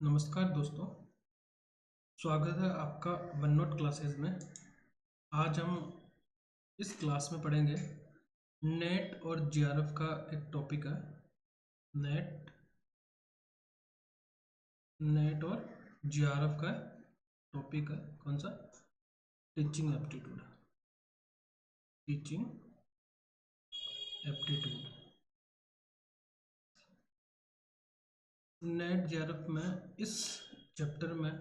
नमस्कार दोस्तों। स्वागत है आपका वन नोट क्लासेस में। आज हम इस क्लास में पढ़ेंगे नेट और जीआरएफ का एक टॉपिक है। नेट नेट और जीआरएफ का टॉपिक है। कौन सा? Teaching aptitude. Teaching aptitude. Net GRF में इस चैप्टर में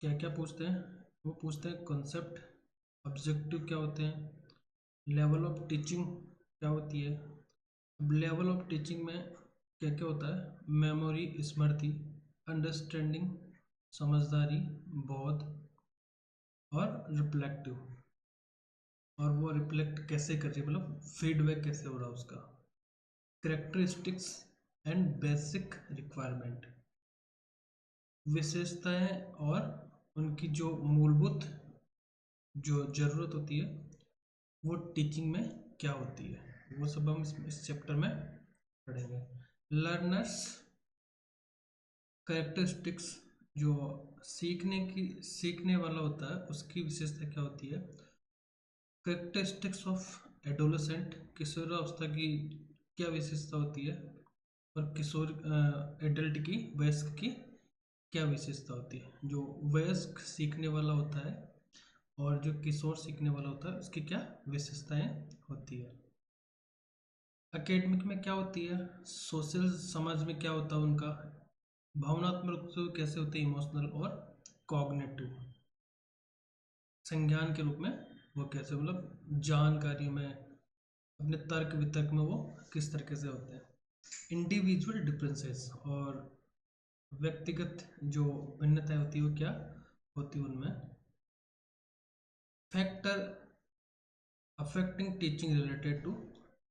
क्या क्या पूछते हैं? वो पूछते हैं कॉन्सेप्ट, ऑब्जेक्टिव क्या होते हैं, लेवल ऑफ टीचिंग क्या होती है। अब लेवल ऑफ टीचिंग में क्या क्या होता है? मेमोरी, स्मृति, अंडरस्टैंडिंग, समझदारी, बोध और रिफ्लेक्टिव। और वो रिफ्लेक्ट कैसे कर रही है, मतलब फीडबैक कैसे हो रहा है उसका। करेक्टरिस्टिक्स एंड बेसिक रिक्वायरमेंट, विशेषताएं और उनकी जो मूलभूत जो जरूरत होती है वो टीचिंग में क्या होती है, वो सब हम इस चैप्टर में पढ़ेंगे। लर्नर्स कैरेक्टरिस्टिक्स, जो सीखने वाला होता है उसकी विशेषता क्या होती है। कैरेक्टरिस्टिक्स ऑफ एडोलेसेंट, किशोरावस्था की क्या विशेषता होती है। और किशोर एडल्ट की, वयस्क की क्या विशेषता होती है। जो वयस्क सीखने वाला होता है और जो किशोर सीखने वाला होता है उसकी क्या विशेषताएं होती है। एकेडमिक में क्या होती है, सोशल समाज में क्या होता है उनका, भावनात्मक रूप से कैसे होते हैं, इमोशनल और कॉग्निटिव, संज्ञान के रूप में वो कैसे, मतलब जानकारी में, अपने तर्क वितर्क में वो किस तरीके से होते हैं। इंडिविजुअल डिफरेंसेस, और व्यक्तिगत जो भिन्नताएं होती है वो क्या होती है उनमें। Factor affecting teaching related to,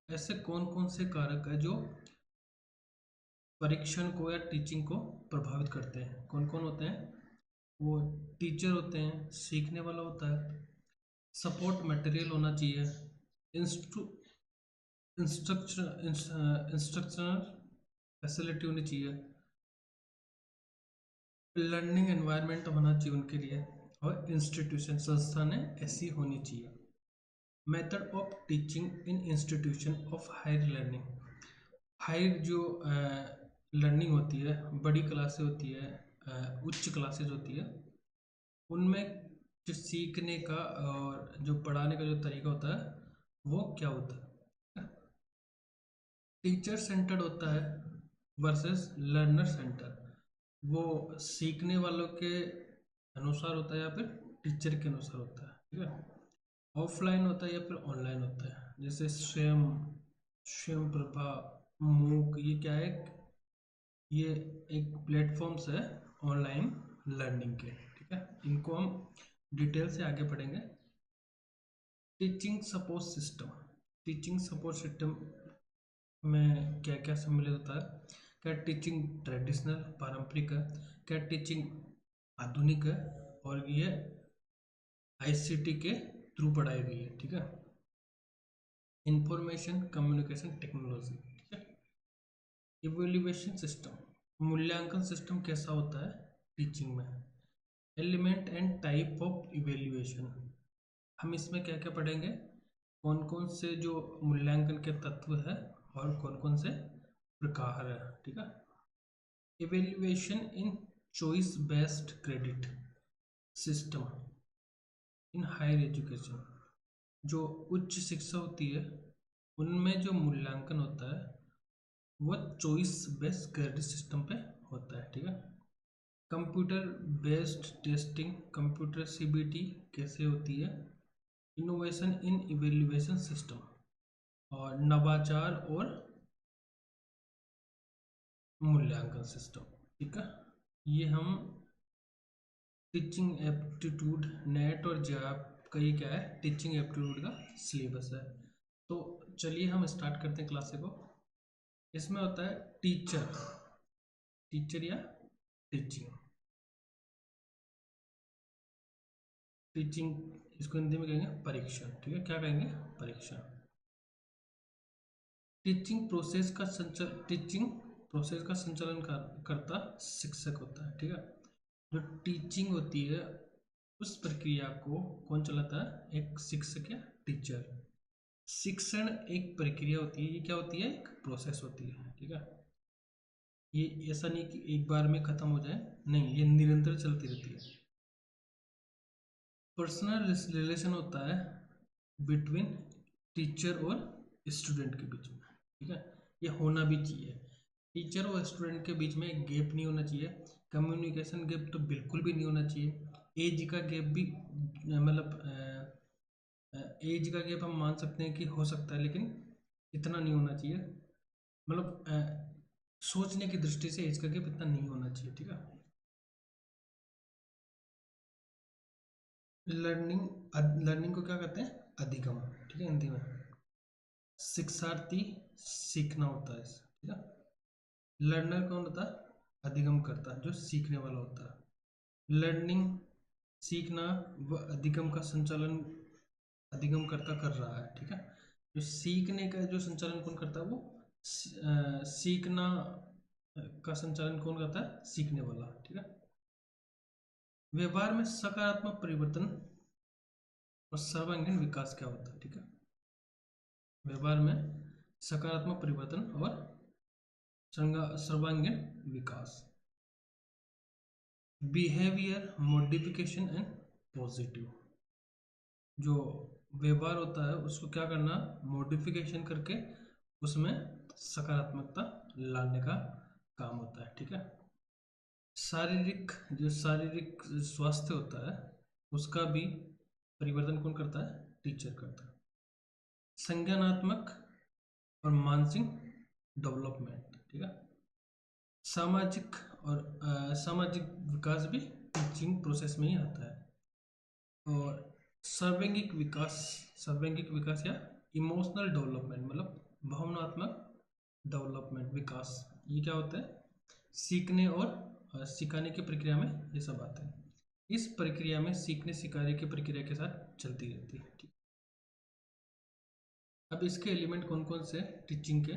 ऐसे कौन कौन से कारक है जो परीक्षण को या टीचिंग को प्रभावित करते हैं। कौन कौन होते हैं? वो टीचर होते हैं, सीखने वाला होता है, सपोर्ट मटेरियल होना चाहिए, इंस्ट्रक्शनल फैसिलिटी होनी चाहिए, लर्निंग एनवायरनमेंट होना चाहिए उनके लिए, और इंस्टीट्यूशन संस्थानें ऐसी होनी चाहिए। Method of teaching in institution of higher learning, higher जो लर्निंग होती है, बड़ी क्लासेस होती है, उच्च क्लासेस होती है, उनमें जो सीखने का और जो पढ़ाने का जो तरीका होता है वो क्या होता है। टीचर सेंटर्ड होता है वर्सेस लर्नर सेंटर, वो सीखने वालों के अनुसार होता है या फिर टीचर के अनुसार होता है। ठीक है। ऑफलाइन होता है या फिर ऑनलाइन होता है। जैसे स्वयं, स्वयं प्रभा, मूक, ये क्या है, ये एक प्लेटफॉर्म्स है ऑनलाइन लर्निंग के। ठीक है, इनको हम डिटेल से आगे पढ़ेंगे। Teaching support system, teaching support system में क्या क्या सम्मिलित होता है। क्या टीचिंग ट्रेडिशनल पारंपरिक है, क्या टीचिंग आधुनिक है, और ये आईसीटी के थ्रू पढ़ाई गई है। ठीक है। Information communication technology. ठीक है। इवेल्युएशन सिस्टम, मूल्यांकन सिस्टम कैसा होता है टीचिंग में। Element and type of evaluation, हम इसमें क्या क्या पढ़ेंगे, कौन कौन से जो मूल्यांकन के तत्व है और कौन कौन से प्रकार है। ठीक है। Evaluation in choice based credit system in higher education, जो उच्च शिक्षा होती है उनमें जो मूल्यांकन होता है वो चॉइस बेस्ड क्रेडिट सिस्टम पे होता है। ठीक है। Computer based testing, computer CBT कैसे होती है। इनोवेशन इन इवेल्युएशन सिस्टम, और नवाचार और मूल्यांकन सिस्टम। ठीक है। ये हम टीचिंग एप्टीट्यूड, नेट और जैप का, ये क्या है, टीचिंग एप्टीट्यूड का सिलेबस है। तो चलिए हम स्टार्ट करते हैं क्लास को। इसमें होता है टीचर, टीचर या टीचिंग, टीचिंग इसको हिंदी में कहेंगे परीक्षण। ठीक है, क्या कहेंगे, परीक्षण। टीचिंग प्रोसेस का संचालन, टीचिंग प्रोसेस का संचालन करता शिक्षक होता है, ठीक है। जो टीचिंग होती है उस प्रक्रिया को कौन चलाता है, एक शिक्षक या टीचर। शिक्षण एक प्रक्रिया होती है, ये क्या होती है, एक प्रोसेस होती है, ठीक है। ये ऐसा नहीं कि एक बार में खत्म हो जाए, नहीं, ये निरंतर चलती रहती है। पर्सनल रिलेशन होता है बिटवीन टीचर और स्टूडेंट के बीच में, ठीक है। ये होना भी चाहिए, टीचर और स्टूडेंट के बीच में एक गैप नहीं होना चाहिए। कम्युनिकेशन गैप तो बिल्कुल भी नहीं होना चाहिए। एज का गैप भी मतलब एज का गैप हम मान सकते हैं कि हो सकता है, लेकिन इतना नहीं होना चाहिए। मतलब सोचने की दृष्टि से एज का गैप इतना नहीं होना चाहिए, ठीक है। लर्निंग, लर्निंग को क्या कहते हैं, अधिगम, ठीक है, हिंदी में। शिक्षार्थी सीखना होता है, ठीक है। लर्नर कौन होता है, अधिगम करता, जो सीखने वाला होता है। लर्निंग सीखना व अधिगम का संचालन अधिगम करता कर रहा है, ठीक है। जो सीखने का जो संचालन कौन करता है, वो सीखना का संचालन कौन करता है, सीखने वाला, ठीक है। व्यवहार में सकारात्मक परिवर्तन और सर्वांगीण विकास क्या होता है, ठीक है। व्यवहार में सकारात्मक परिवर्तन और सर्वांगीण विकास। बिहेवियर मॉडिफिकेशन एंड पॉजिटिव, जो व्यवहार होता है उसको क्या करना, मॉडिफिकेशन करके उसमें सकारात्मकता लाने का काम होता है, ठीक है। शारीरिक, जो शारीरिक स्वास्थ्य होता है उसका भी परिवर्तन कौन करता है, टीचर करता है। संज्ञानात्मक और मानसिक डेवलपमेंट, ठीक है। सामाजिक और सामाजिक विकास भी टीचिंग प्रोसेस में ही आता है। और सर्वैंगिक विकास, सर्वैंगिक विकास या इमोशनल डेवलपमेंट, मतलब भावनात्मक डेवलपमेंट, विकास, ये क्या होता है, सीखने और सिखाने की प्रक्रिया में ये सब आते हैं। इस प्रक्रिया में सीखने सिखाने की प्रक्रिया के साथ चलती रहती है, ठीक। अब इसके एलिमेंट कौन कौन से टीचिंग के,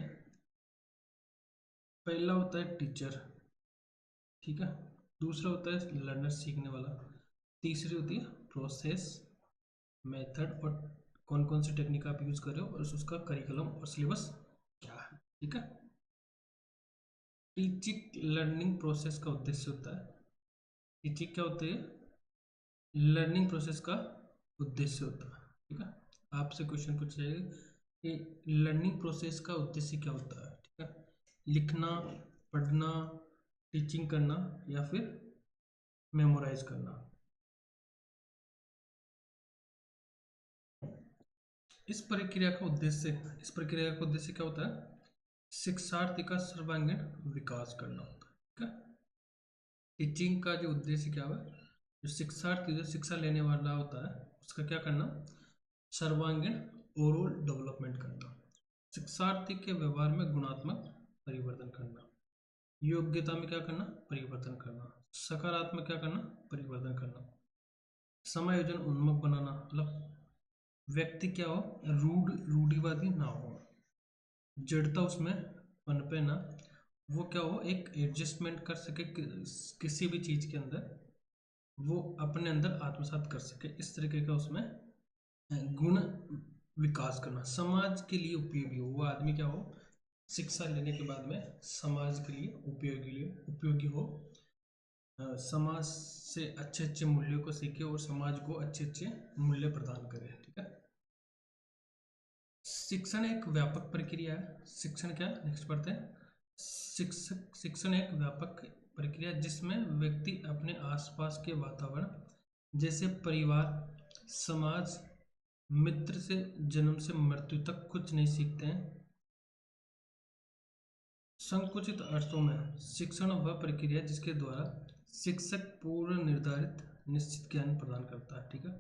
पहला होता है टीचर, ठीक है। दूसरा होता है लर्नर, सीखने वाला। तीसरी होती है प्रोसेस, मेथड, और कौन कौन सी टेक्निक आप यूज कर रहे हो और उसका करिकुलम और सिलेबस क्या है, ठीक है। टीचिंग लर्निंग प्रोसेस का उद्देश्य होता है, टीचिंग क्या होती है, लर्निंग प्रोसेस का उद्देश्य होता है, ठीक है। आपसे क्वेश्चन पूछा जाएगा कि लर्निंग प्रोसेस का उद्देश्य क्या होता है, ठीक है। लिखना, पढ़ना, टीचिंग करना या फिर मेमोराइज करना। इस प्रक्रिया का उद्देश्य क्या होता है, शिक्षार्थी का सर्वांगीण विकास करना होता है, ठीक है। टीचिंग का जो उद्देश्य क्या है, जो शिक्षार्थी, जो शिक्षा लेने वाला होता है उसका क्या करना, सर्वांगीण ओवरऑल डेवलपमेंट करना। शिक्षार्थी के व्यवहार में गुणात्मक परिवर्तन करना, योग्यता में क्या करना, परिवर्तन करना, सकारात्मक क्या करना, परिवर्तन करना। समायोजन उन्मुख बनाना, मतलब व्यक्ति क्या हो, रूढ़िवादी ना हो, जड़ता उसमें पनपे ना, वो क्या हो, एक एडजस्टमेंट कर सके किसी भी चीज के अंदर, वो अपने अंदर आत्मसात कर सके, इस तरीके का उसमें गुण विकास करना। समाज के लिए उपयोगी हो, वो आदमी क्या हो, शिक्षा लेने के बाद में समाज के लिए उपयोगी हो, समाज से अच्छे अच्छे मूल्यों को सीखे और समाज को अच्छे अच्छे मूल्य प्रदान करे, ठीक है। शिक्षण एक व्यापक प्रक्रिया है। शिक्षण क्या, नेक्स्ट पढ़ते हैं। शिक्षण एक व्यापक प्रक्रिया जिसमें व्यक्ति अपने आसपास के वातावरण जैसे परिवार, समाज, मित्र से जन्म से मृत्यु तक कुछ नहीं सीखते हैं। संकुचित अर्थों में शिक्षण वह प्रक्रिया जिसके द्वारा शिक्षक पूर्व निर्धारित निश्चित ज्ञान प्रदान करता है, ठीक है।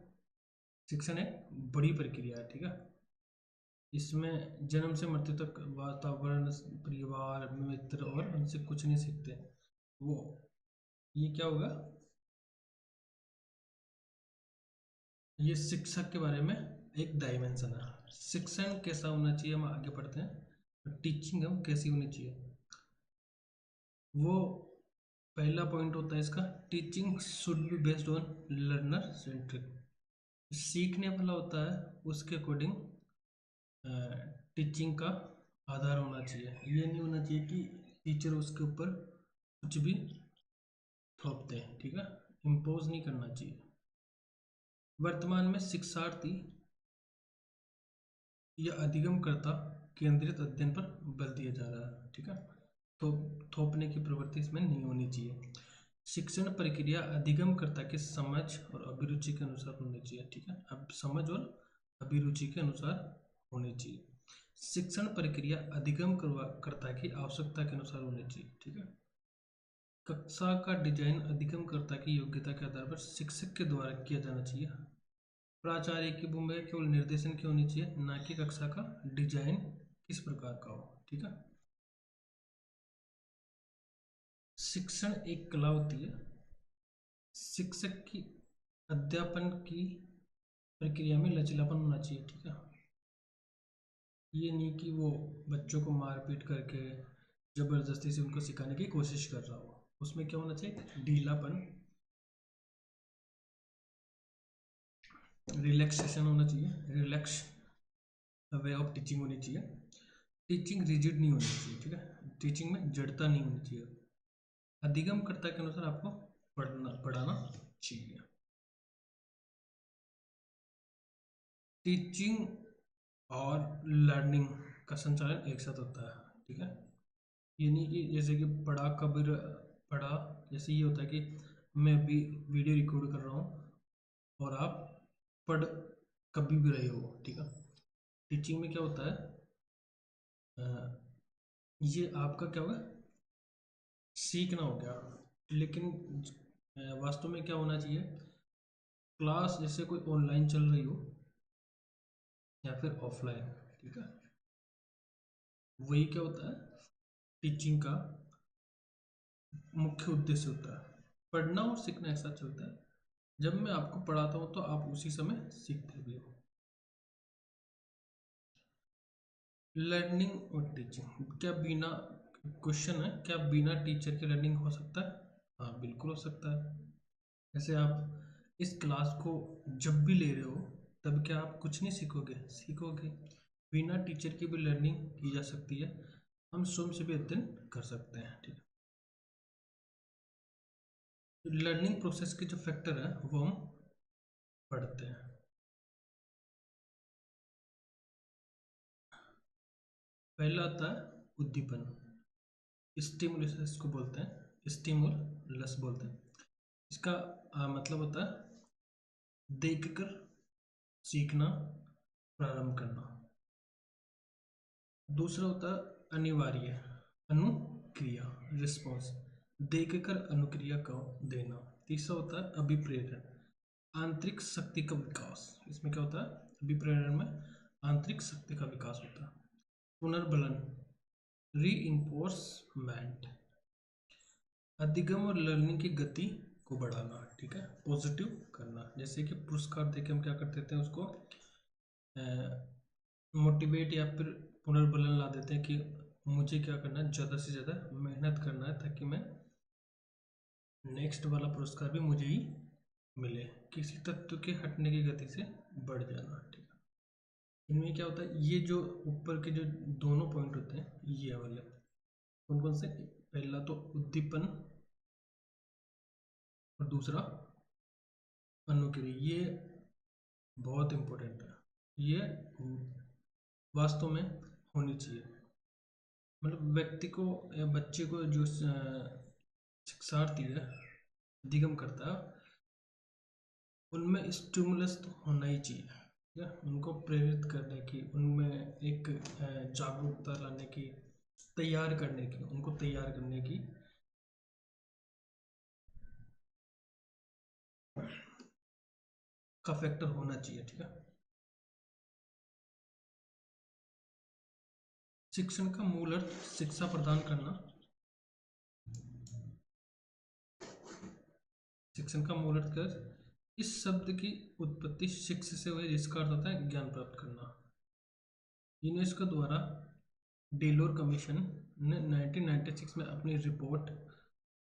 शिक्षण एक बड़ी प्रक्रिया है, ठीक है। इसमें जन्म से मृत्यु तक वातावरण, परिवार, मित्र और उनसे कुछ नहीं सीखते वो, ये क्या होगा, ये शिक्षक के बारे में एक डायमेंशन है। शिक्षण कैसा होना चाहिए, हम आगे पढ़ते हैं। टीचिंग हम कैसी होनी चाहिए। वो पहला पॉइंट होता है इसका, teaching should be based on learner centric. सीखने वाला होता है उसके अकॉर्डिंग टीचिंग का आधार होना चाहिए। ये नहीं होना चाहिए कि टीचर उसके ऊपर कुछ भी थोपते हैं, ठीक है, इम्पोज नहीं करना चाहिए। वर्तमान में शिक्षार्थी या अधिगमकर्ता केंद्रित अध्ययन पर बल दिया जा रहा है, ठीक है, तो थोपने की प्रवृत्ति इसमें नहीं होनी चाहिए। शिक्षण प्रक्रिया अधिगमकर्ता की समझ और अभिरुचि के अनुसार होनी चाहिए, ठीक है, अब समझ और अभिरुचि के अनुसार होनी चाहिए। शिक्षण प्रक्रिया अधिगमकर्ता की आवश्यकता के अनुसार होनी चाहिए, ठीक है। कक्षा का डिजाइन अधिगमकर्ता की योग्यता के आधार पर शिक्षक के द्वारा किया जाना चाहिए। प्राचार्य की भूमिका केवल निर्देशन की होनी चाहिए, ना कि कक्षा का डिजाइन किस प्रकार का हो, ठीक है। शिक्षण एक कला होती है। शिक्षक की अध्यापन की प्रक्रिया में लचीलापन होना चाहिए, ठीक है। ये नहीं कि वो बच्चों को मारपीट करके जबरदस्ती से उनको सिखाने की कोशिश कर रहा हो, उसमें क्या होना चाहिए, ढीलापन, रिलैक्सेशन होना चाहिए, रिलैक्स वे ऑफ टीचिंग होनी चाहिए। टीचिंग रिजिड नहीं होनी चाहिए, ठीक है, टीचिंग में जड़ता नहीं होनी चाहिए। अधिगमकर्ता के अनुसार आपको पढ़ाना चाहिए। टीचिंग और लर्निंग का संचालन एक साथ होता है, ठीक है। ये नहीं कि जैसे कि पढ़ा, जैसे ये होता है कि मैं अभी वीडियो रिकॉर्ड कर रहा हूँ और आप पढ़ कभी भी रहे हो, ठीक है। टीचिंग में क्या होता है, अ, ये आपका क्या होगा, सीखना हो गया, लेकिन वास्तव में क्या होना चाहिए, क्लास जैसे कोई ऑनलाइन चल रही हो या फिर ऑफलाइन, ठीक है, वही क्या होता है, टीचिंग का मुख्य उद्देश्य होता है। पढ़ना और सीखना एक साथ चलता है। जब मैं आपको पढ़ाता हूँ तो आप उसी समय सीखते भी हो। लर्निंग और टीचिंग, क्या बिना, क्वेश्चन है, क्या बिना टीचर के लर्निंग हो सकता है? हाँ, बिल्कुल हो सकता है। जैसे आप इस क्लास को जब भी ले रहे हो तब क्या आप कुछ नहीं सीखोगे, सीखोगे। बिना टीचर की भी लर्निंग की जा सकती है, हम स्वयं से भी अध्ययन कर सकते हैं, ठीक है। लर्निंग प्रोसेस के जो फैक्टर है वो हम पढ़ते हैं। पहला आता है उद्दीपन, स्टिमुलस इसको बोलते हैं, स्टिमुलस बोलते हैं। इसका मतलब होता है देखकर सीखना, प्रारंभ करना। दूसरा होता है अनिवार्य, अनुक्रिया, रिस्पॉन्स, देखकर अनुक्रिया को देना। तीसरा होता है अभिप्रेरण, आंतरिक शक्ति का विकास। इसमें क्या होता है, अभिप्रेरण में आंतरिक शक्ति का विकास होता है। पुनर्बलन, रीइंफोर्समेंट, अधिगम और लर्निंग की गति को बढ़ाना, ठीक है, पॉजिटिव करना। जैसे कि पुरस्कार देके हम क्या कर देते हैं, उसको मोटिवेट या फिर पुनर्बलन ला देते हैं कि मुझे क्या करना है, ज़्यादा से ज़्यादा मेहनत करना है ताकि मैं नेक्स्ट वाला पुरस्कार भी मुझे ही मिले। किसी तत्व के हटने की गति से बढ़ जाना, ठीक है। इनमें क्या होता है, ये जो ऊपर के जो दोनों पॉइंट होते हैं ये वाले, कौन कौन से, पहला तो उद्दीपन और दूसरा अनुक्रिया, ये बहुत इंपॉर्टेंट है। ये वास्तव में होनी चाहिए। मतलब व्यक्ति को या बच्चे को जो शिक्षार्थी है, अधिगम करता है, उनमें स्टिमुलस तो होना ही चाहिए, ठीक है, उनको प्रेरित करने की, उनमें एक जागरूकता लाने की, तैयार करने की, उनको तैयार करने की का फैक्टर होना चाहिए, ठीक है। शिक्षण का मूल अर्थ शिक्षा प्रदान करना, शिक्षण का मूल अर्थ क्या है? इस शब्द की उत्पत्ति शिक्ष से हुई, जिसका अर्थ होता है ज्ञान प्राप्त करना। यूनेस्को द्वारा डेलोर कमीशन ने 1996 में अपनी रिपोर्ट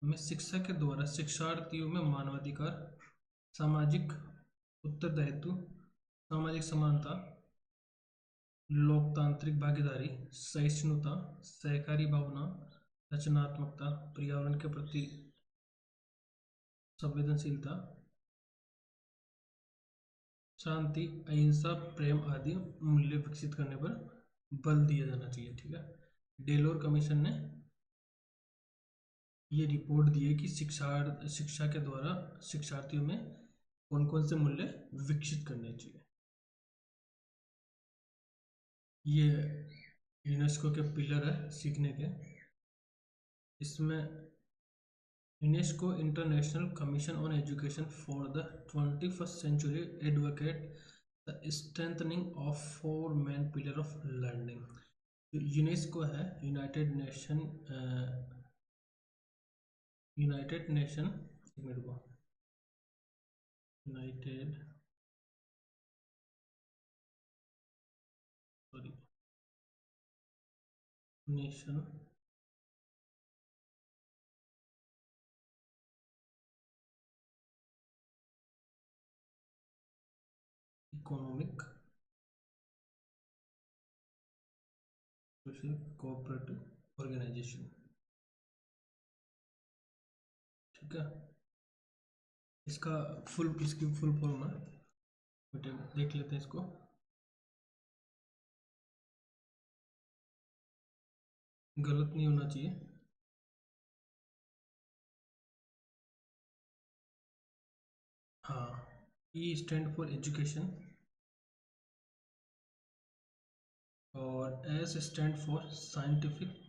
में शिक्षा के द्वारा शिक्षार्थियों में मानवाधिकार, सामाजिक उत्तरदायित्व, सामाजिक समानता, लोकतांत्रिक भागीदारी, सहिष्णुता, सहकारी भावना, रचनात्मकता, पर्यावरण के प्रति संवेदनशीलता, शांति, अहिंसा, प्रेम आदि मूल्य विकसित करने पर बल दिया जाना चाहिए। ठीक है, डेलोर कमीशन ने ये रिपोर्ट दी है कि शिक्षा के द्वारा शिक्षार्थियों में कौन कौन से मूल्य विकसित करने चाहिए। ये यूनेस्को के पिलर है सीखने के। इसमें UNESCO international commission on education for the 21st century advocate the strengthening of 4 main pillar of learning. UNESCO है United Nation United Nation economic social cooperative organisation. ठीक है, इसकी फुल फॉर्म है, देख लेते हैं इसको। गलत नहीं होना चाहिए। हाँ, ई स्टैंड फॉर एजुकेशन और S stand for scientific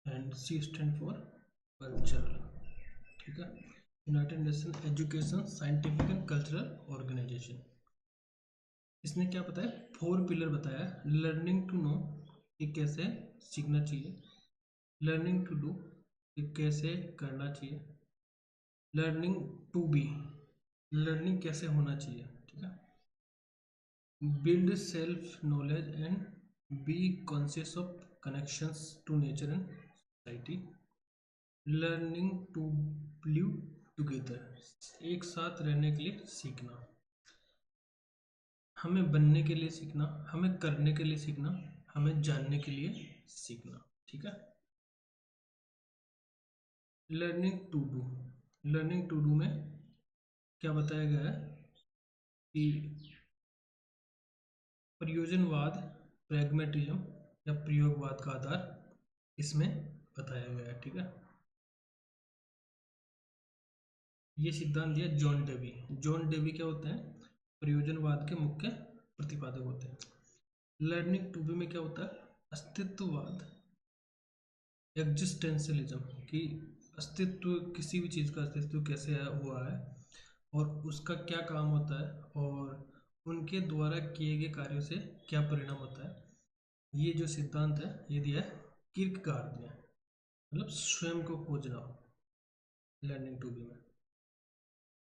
and C stand for cultural. ठीक है, United Nation Education Scientific and Cultural Organisation. इसने क्या बताया, 4 पिलर बताया। लर्निंग टू नो कि कैसे सीखना चाहिए, लर्निंग टू डू कि कैसे करना चाहिए, लर्निंग टू बी लर्निंग कैसे होना चाहिए। ठीक है, build self knowledge and be conscious of connections to nature and society, learning to live together एक साथ रहने के लिए सीखना, हमें बनने के लिए सीखना, हमें करने के लिए सीखना, हमें जानने के लिए सीखना। ठीक है, लर्निंग टू डू में क्या बताया गया है कि प्रयोजनवाद, प्रैग्मेटिज्म या प्रयोगवाद का आधार इसमें बताया गया है। ठीक है, ये सिद्धांत दिया जॉन डेवी। जॉन डेवी क्या होते हैं, प्रयोजनवाद के मुख्य प्रतिपादक होते हैं। लर्निंग टू बी में क्या होता है, अस्तित्ववाद, एग्जिस्टेंशियलिज्म कि अस्तित्व, किसी भी चीज़ का अस्तित्व कैसे हुआ है और उसका क्या काम होता है और उनके द्वारा किए गए कार्यों से क्या परिणाम होता है। ये जो सिद्धांत है ये दिया है किर्कगार्ड ने, मतलब स्वयं को खोजना। लर्निंग टू बी में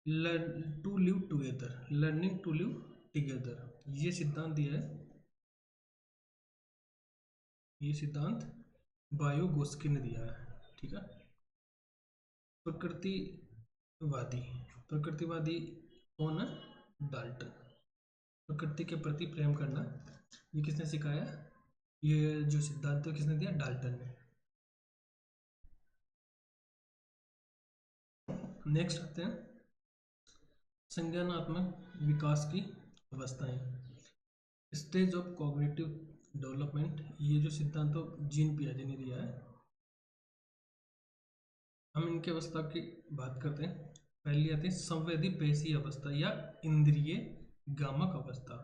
learn to live together, learning to live together ये सिद्धांत दिया है, ये सिद्धांत बायोगोस्की ने दिया है। ठीक है, प्रकृतिवादी, प्रकृतिवादी कौन है, डाल्टन। प्रकृति के प्रति प्रेम करना, ये किसने सिखाया, ये जो सिद्धांत है किसने दिया, डाल्टन ने। नेक्स्ट आते हैं संज्ञानात्मक विकास की अवस्थाएं, स्टेज ऑफ कॉग्निटिव डेवलपमेंट। ये जो सिद्धांत तो जीन पियाजे ने दिया है। हम इनकी अवस्था की बात करते हैं। पहली आती है संवेदी पेशी अवस्था या इंद्रिय गामक अवस्था,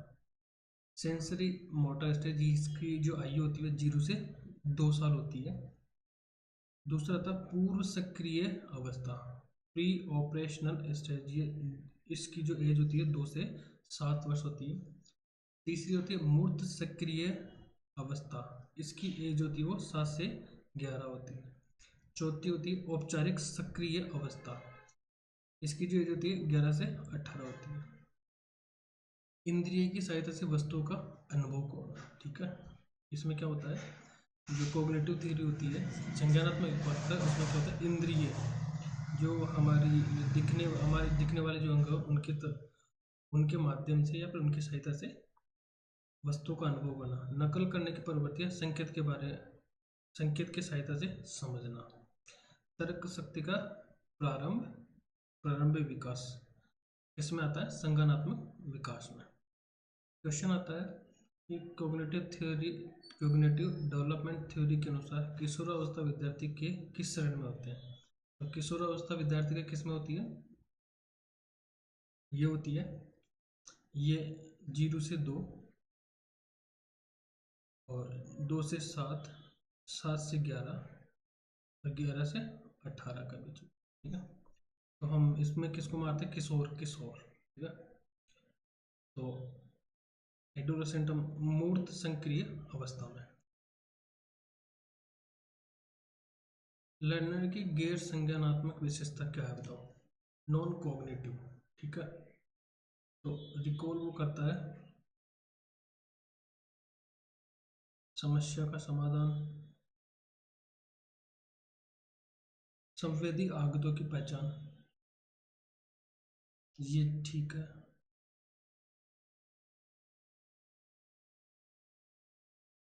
सेंसरी मोटर स्टेज। इसकी जो आयु होती है 0 से 2 साल होती है। दूसरा था पूर्व सक्रिय अवस्था, प्री ऑपरेशनल स्टेज, ये इसकी जो एज होती है 2 से 7 वर्ष होती है। तीसरी होती है मूर्त सक्रिय अवस्था, इसकी एज होती है वो 7 से 11 होती है। चौथी होती है औपचारिक सक्रिय अवस्था, इसकी जो एज होती है 11 से 18 होती है। इंद्रिय की सहायता से वस्तुओं का अनुभव करना। ठीक है, इसमें क्या होता है, जो कोग्निटिव थ्योरी होती है, संज्ञानात्मक विकास होता है, उसमें क्या होता है, इंद्रिय जो हमारे दिखने वाले जो अंग हैं उनके माध्यम से या फिर उनकी सहायता से वस्तु का अनुभव करना, नकल करने की प्रवृत्ति या संकेत की सहायता से समझना, तर्क शक्ति का प्रारंभिक विकास, इसमें आता है संज्ञानात्मक विकास में। क्वेश्चन आता है कि कोग्निटिव डेवलपमेंट थ्योरी के अनुसार किशोरावस्था विद्यार्थी के किस श्रेणी में होते हैं। तो किशोरावस्था विद्यार्थी के किस में होती है, ये होती है, ये 0 से 2 और 2 से 7, 7 से 11 और 11 से 18 का बीच, ठीक है। तो हम इसमें किसको मारते हैं, किशोर, ठीक है। तो एडोलेसेंट मूर्त संक्रिय अवस्था में। लर्नर की गैर संज्ञानात्मक विशेषता क्या है बताओ, नॉन कॉग्निटिव, ठीक है। तो रिकॉल वो करता है, समस्या का समाधान, संवेदी आगतों की पहचान, ये ठीक है।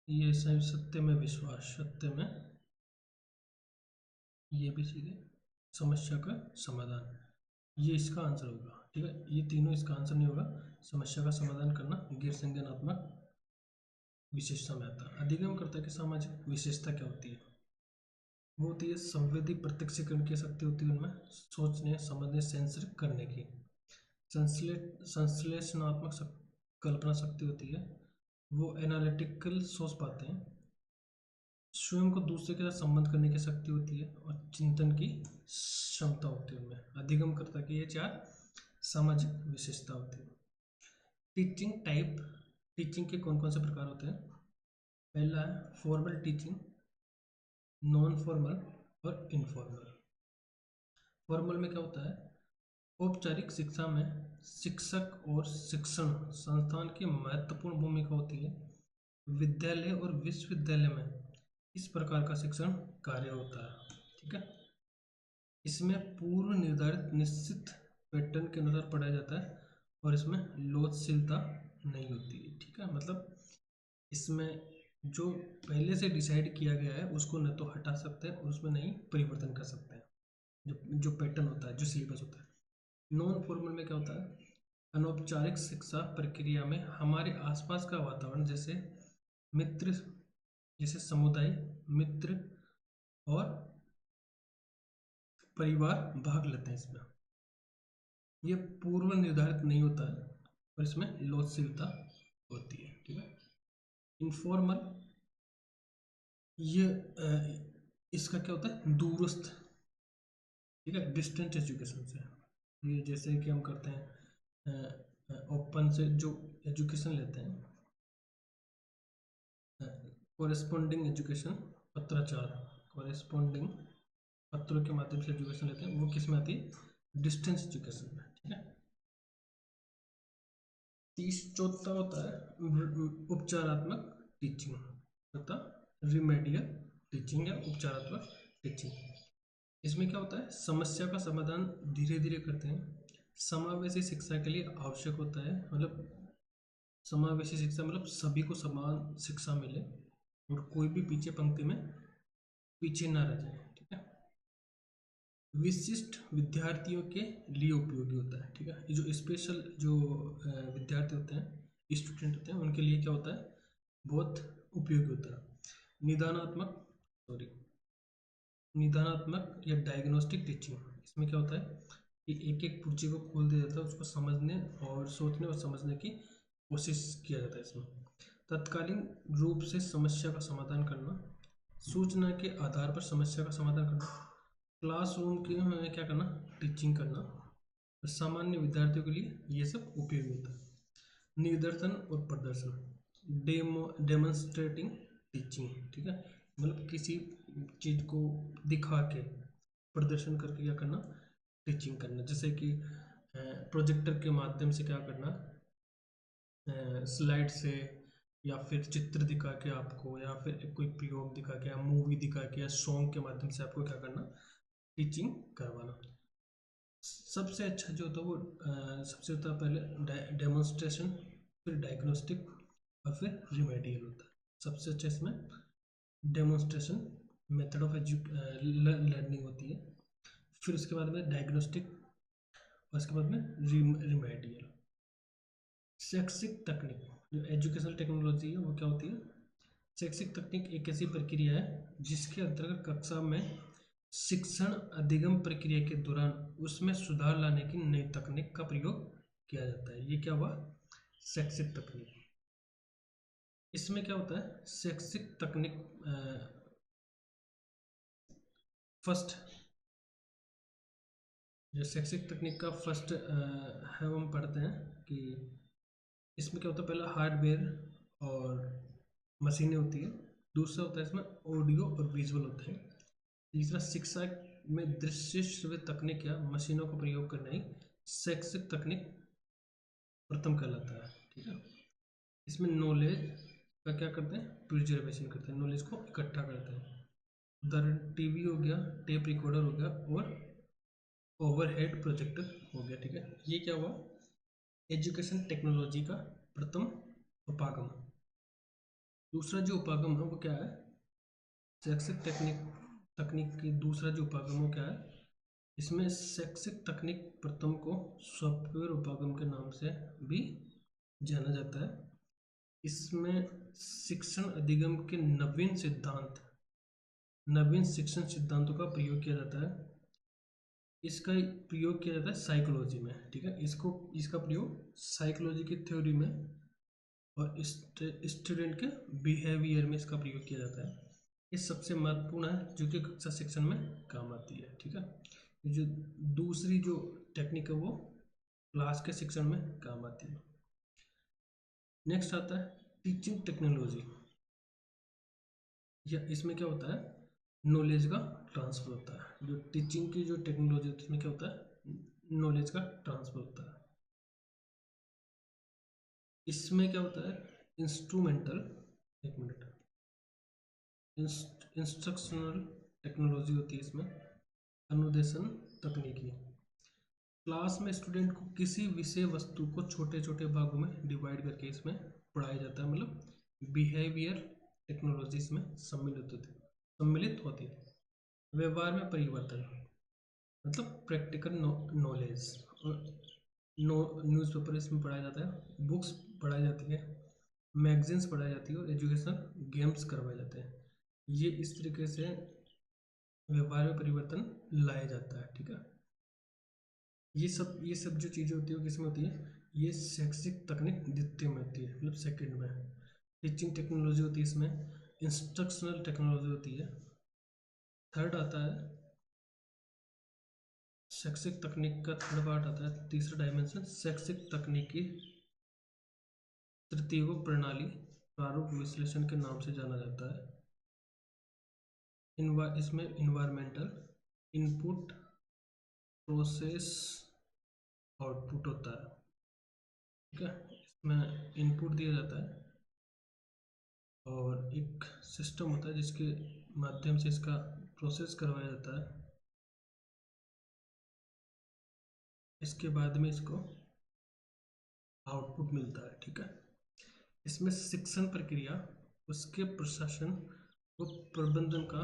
ये सत्य में विश्वास, सत्य में, ये भी सीधे समस्या का समाधान, ये इसका आंसर होगा, ठीक है। ये तीनों इसका आंसर नहीं होगा, समस्या का समाधान करना गैर संज्ञानात्मक विशेषता में आता है। अधिगम करता है कि सामाजिक विशेषता क्या होती है, वो होती है संवेदी प्रत्यक्षीकरण की शक्ति होती है उनमें, सोचने समझने सेंसर करने की, संश्लेषणात्मक कल्पना शक्ति होती है, वो एनालिटिकल सोच पाते हैं, स्वयं को दूसरे के साथ संबंध करने की शक्ति होती है और चिंतन की क्षमता होती है उनमें। अधिगमकर्ता की ये 4 सामाजिक विशेषता होती है। टीचिंग टाइप, टीचिंग के कौन कौन से प्रकार होते हैं। पहला है फॉर्मल टीचिंग, नॉन फॉर्मल और इनफॉर्मल। फॉर्मल में क्या होता है, औपचारिक शिक्षा में शिक्षक और शिक्षण संस्थान की महत्वपूर्ण भूमिका होती है। विद्यालय और विश्वविद्यालय में इस प्रकार का शिक्षण कार्य होता है, ठीक है। इसमें पूर्व निर्धारित निश्चित पैटर्न के अनुसार पढ़ाया जाता है और इसमें लोचशीलता नहीं होती है, ठीक है। मतलब इसमें जो पहले से डिसाइड किया गया है उसको न तो हटा सकते हैं और उसमें नहीं परिवर्तन कर सकते हैं, जो पैटर्न होता है, जो सिलेबस होता है। नॉन फॉर्मल में क्या होता है, अनौपचारिक शिक्षा प्रक्रिया में हमारे आसपास का वातावरण, जैसे मित्र, जैसे समुदाय, मित्र और परिवार भाग लेते हैं इसमें। ये पूर्व निर्धारित नहीं होता है और इसमें लोचशीलता होती है, ठीक है। इनफॉर्मल, ये इसका क्या होता है, दूरस्थ, ठीक है, डिस्टेंस एजुकेशन से। ये जैसे कि हम करते हैं ओपन से जो एजुकेशन लेते हैं, कोरेस्पोंडिंग एजुकेशन, पत्राचार, कोरेस्पोंडिंग पत्रों के माध्यम से एजुकेशन लेते हैं, वो किस में आती है, डिस्टेंस एजुकेशन में, ठीक है। 34 होता है उपचारात्मक टीचिंग तथा रिमेडियल टीचिंग या उपचारात्मक टीचिंग। इसमें क्या होता है, समस्या का समाधान धीरे धीरे करते हैं, समावेशी शिक्षा के लिए आवश्यक होता है, मतलब समावेशी शिक्षा मतलब सभी को समान शिक्षा मिले और कोई भी पीछे पंक्ति में पीछे ना रह जाए, ठीक है। विशिष्ट विद्यार्थियों के लिए उपयोगी होता है, ठीक है। ये जो स्पेशल जो विद्यार्थी होते हैं, स्टूडेंट होते हैं, उनके लिए क्या होता है, बहुत उपयोगी होता है। निदानात्मक, सॉरी, निदानात्मक या डायग्नोस्टिक टीचिंग, इसमें क्या होता है कि एक एक पुर्जे को खोल दिया जाता है, उसको समझने और सोचने और समझने की कोशिश किया जाता है इसमें। तत्कालीन रूप से समस्या का समाधान करना, सूचना के आधार पर समस्या का समाधान करना, क्लासरूम के में क्या करना, टीचिंग करना, सामान्य विद्यार्थियों के लिए ये सब उपयोगी होता है। निर्देशन और प्रदर्शन, डेमोन्स्ट्रेटिंग टीचिंग, ठीक है, मतलब किसी चीज को दिखा के प्रदर्शन करके क्या करना, टीचिंग करना, जैसे कि प्रोजेक्टर के माध्यम से क्या करना, स्लाइड से या फिर चित्र दिखा के आपको, या फिर कोई प्रयोग दिखा के, या मूवी दिखा के, या सॉन्ग के माध्यम से आपको क्या करना, टीचिंग करवाना। सबसे अच्छा जो होता है वो सबसे होता है पहले डेमोन्स्ट्रेशन, फिर डायग्नोस्टिक, और फिर रिमेडियल होता है। सबसे अच्छा इसमें डेमोन्स्ट्रेशन मेथड ऑफ लर्निंग होती है, फिर उसके बाद में डायग्नोस्टिक, और उसके बाद में रिमेडियल। शैक्षिक तकनीक, जो एजुकेशनल टेक्नोलॉजी है वो क्या होती है? शैक्षिक तकनीक एक ऐसी प्रक्रिया है जिसके अंतर्गत कक्षा में शिक्षण अधिगम प्रक्रिया के दौरान उसमें सुधार लाने की नई तकनीक का प्रयोग किया जाता है। ये क्या हुआ? शैक्षिक तकनीक। इसमें क्या होता है? शैक्षिक तकनीक फर्स्ट, जो शैक्षिक तकनीक का फर्स्ट है वो हम पढ़ते हैं कि इसमें क्या होता है। पहला हार्डवेयर और मशीनें होती है, दूसरा होता है इसमें ऑडियो और विजुअल होते हैं, तीसरा शिक्षा में दृश्य श्रव्य तकनीक या मशीनों का प्रयोग करना ही शैक्षिक तकनीक प्रथम कहलाता है। ठीक है। इसमें नॉलेज का क्या करते हैं? प्रिजर्वेशन करते हैं, नॉलेज को इकट्ठा करते हैं। उदाहरण टीवी हो गया, टेप रिकॉर्डर हो गया, और ओवरहेड प्रोजेक्टर हो गया। ठीक है। ये क्या हुआ? एजुकेशन टेक्नोलॉजी का प्रथम उपागम। दूसरा जो उपागम है वो क्या है? शैक्षिक तकनीक की दूसरा जो उपागम वो क्या है? इसमें शैक्षिक तकनीक प्रथम को सॉफ्टवेयर उपागम के नाम से भी जाना जाता है। इसमें शिक्षण अधिगम के नवीन शिक्षण सिद्धांतों का प्रयोग किया जाता है। इसका प्रयोग किया जाता है साइकोलॉजी में। ठीक है। इसका प्रयोग साइकोलॉजी की थ्योरी में और स्टूडेंट के बिहेवियर में इसका प्रयोग किया जाता है। ये सबसे महत्वपूर्ण है जो कि कक्षा शिक्षण में काम आती है। ठीक है। ये जो दूसरी जो टेक्निक है वो क्लास के शिक्षण में काम आती है। नेक्स्ट आता है टीचिंग टेक्नोलॉजी। या इसमें क्या होता है? नॉलेज का ट्रांसफर होता है। जो टीचिंग की जो टेक्नोलॉजी होती है उसमें क्या होता है? नॉलेज का ट्रांसफर होता है। इसमें क्या होता है? इंस्ट्रूमेंटल, एक मिनट, इंस्ट्रक्शनल टेक्नोलॉजी होती है इसमें, अनुदेशन तकनीकी। क्लास में स्टूडेंट को किसी विषय वस्तु को छोटे छोटे भागों में डिवाइड करके इसमें पढ़ाया जाता है, मतलब बिहेवियर टेक्नोलॉजी इसमें सम्मिलित होती है। व्यवहार में परिवर्तन, मतलब प्रैक्टिकल नॉलेज, और न्यूज़पेपर इसमें पढ़ाया जाता है, बुक्स पढ़ाई जाती है, मैगजीन्स पढ़ाई जाती है, और एजुकेशनल गेम्स करवाए जाते हैं। ये इस तरीके से व्यवहार में परिवर्तन लाया जाता है। ठीक है। ये सब जो चीज़ें होती है वो किसमें होती है? ये शैक्षिक तकनीक द्वितीय में होती है, मतलब सेकंड में। टीचिंग टेक्नोलॉजी होती है इसमें, इंस्ट्रक्शनल टेक्नोलॉजी होती है। थर्ड आता है शैक्षिक तकनीक का थर्ड पार्ट आता है, तीसरा डायमेंशन शैक्षिक तकनीक की तृतीय को प्रणाली प्रारूप विश्लेषण के नाम से जाना जाता है। इसमें इन्वायरमेंटल इनपुट, प्रोसेस, आउटपुट होता है। ठीक है। इसमें इनपुट दिया जाता है और एक सिस्टम होता है जिसके माध्यम से इसका प्रोसेस करवाया जाता है। इसके बाद में इसको आउटपुट मिलता है। ठीक है। इसमें शिक्षण प्रक्रिया, उसके प्रशासन व प्रबंधन का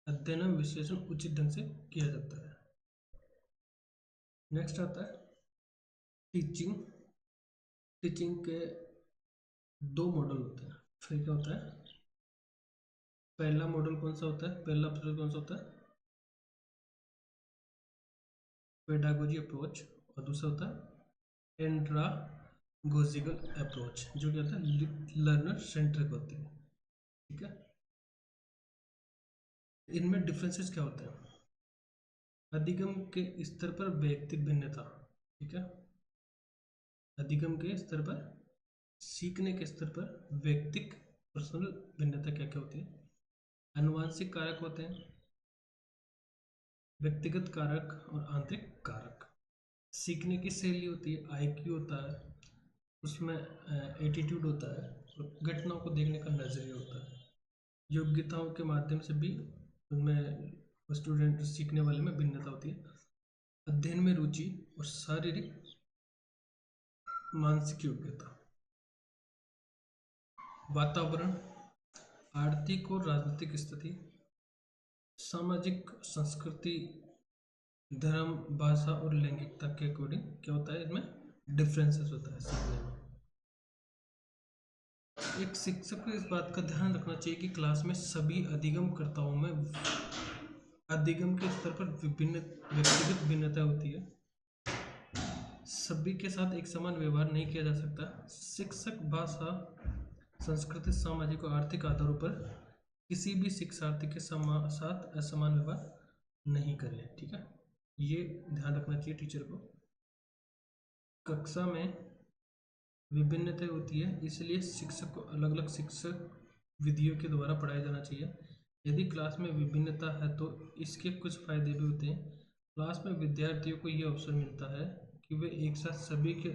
अध्ययन एवं विश्लेषण उचित ढंग से किया जाता है। नेक्स्ट आता है टीचिंग। टीचिंग के दो मॉडल होते हैं। फिर क्या होता है? पहला मॉडल कौन सा होता है? पहला मॉडल कौन सा होता है? पेडागोजी अप्रोच, और दूसरा होता है एंड्रागोजिकल अप्रोच, जो क्या होता है? लर्नर सेंट्रिक होती है। ठीक है। इनमें डिफरेंसेस क्या होते हैं? अधिगम के स्तर पर व्यक्तिक भिन्नता। ठीक है। अधिगम के स्तर पर, सीखने के स्तर पर व्यक्तिक पर्सनल भिन्नता क्या क्या होती है? आनुवंशिक कारक होते हैं, व्यक्तिगत कारक और आंतरिक कारक। सीखने की शैली होती है, आईक्यू होता है, उसमें एटीट्यूड होता है, और घटनाओं को देखने का नजरिया होता है। योग्यताओं के माध्यम से भी उनमें स्टूडेंट सीखने वाले में भिन्नता होती है। अध्ययन में रुचि और शारीरिक मानसिक योग्यता। वातावरण, आर्थिक और राजनीतिक स्थिति, सामाजिक संस्कृति, धर्म, भाषा और लैंगिकता के अकॉर्डिंग क्या होता है, इसमें डिफरेंसेस होता है सीखने में। एक शिक्षक को इस बात का ध्यान रखना चाहिए कि क्लास में सभी अधिगमकर्ताओं में अधिगम के स्तर पर विभिन्न व्यक्तिगत भिन्नता होती है। सभी के साथ एक समान व्यवहार नहीं किया जा सकता। शिक्षक भाषा, संस्कृति, सामाजिक और आर्थिक आधारों पर किसी भी शिक्षार्थी के साथ असमान व्यवहार नहीं करें। ठीक है, ये ध्यान रखना चाहिए टीचर को। कक्षा में विभिन्नता होती है, इसलिए शिक्षक को अलग अलग शिक्षक विधियों के द्वारा पढ़ाया जाना चाहिए। यदि क्लास में विभिन्नता है तो इसके कुछ फायदे भी होते हैं। क्लास में विद्यार्थियों को यह अवसर मिलता है कि वे एक साथ सभी के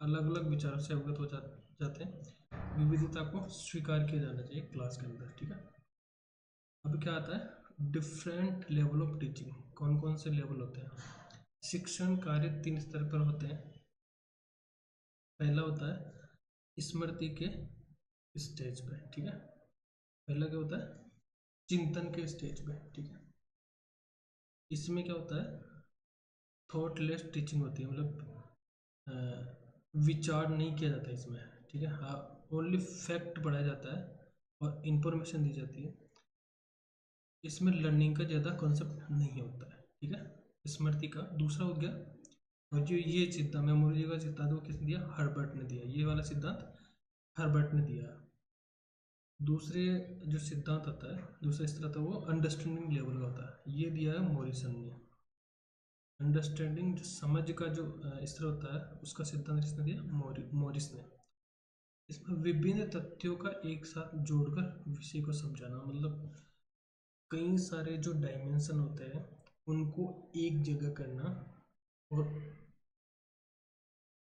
अलग अलग विचारों से अवगत हो जाते हैं। विविधता को स्वीकार किया जाना चाहिए क्लास के अंदर। ठीक है, अब क्या आता है, डिफरेंट लेवल ऑफ टीचिंग। कौन कौन से लेवल होते हैं? शिक्षण कार्य 3 स्तर पर होते हैं। पहला होता है स्मृति के स्टेज पे। ठीक है, पहला क्या होता है, चिंतन के स्टेज पे। ठीक है, इसमें क्या होता है, थॉटलेस टीचिंग होती है, मतलब विचार नहीं किया जाता इसमें। ठीक है, हाँ, ओनली फैक्ट पढ़ाया जाता है और इंफॉर्मेशन दी जाती है। इसमें लर्निंग का ज़्यादा कॉन्सेप्ट नहीं होता है। ठीक है, स्मृति का। दूसरा हो गया, और जो ये सिद्धांत, मेमोरी का सिद्धांत, वो किसने दिया? हर्बर्ट ने दिया। ये वाला सिद्धांत हर्बर्ट ने दिया। दूसरे जो सिद्धांत आता है, दूसरा स्तर आता है, वो अंडरस्टैंडिंग लेवल का होता है। ये दिया है मॉरिसन ने। अंडरस्टैंडिंग, समझ का जो स्तर होता है, उसका सिद्धांत किसने दिया? मॉरिस ने। इसमें विभिन्न तथ्यों का एक साथ जोड़कर विषय को समझाना, मतलब कई सारे जो डायमेंशन होते हैं उनको एक जगह करना, और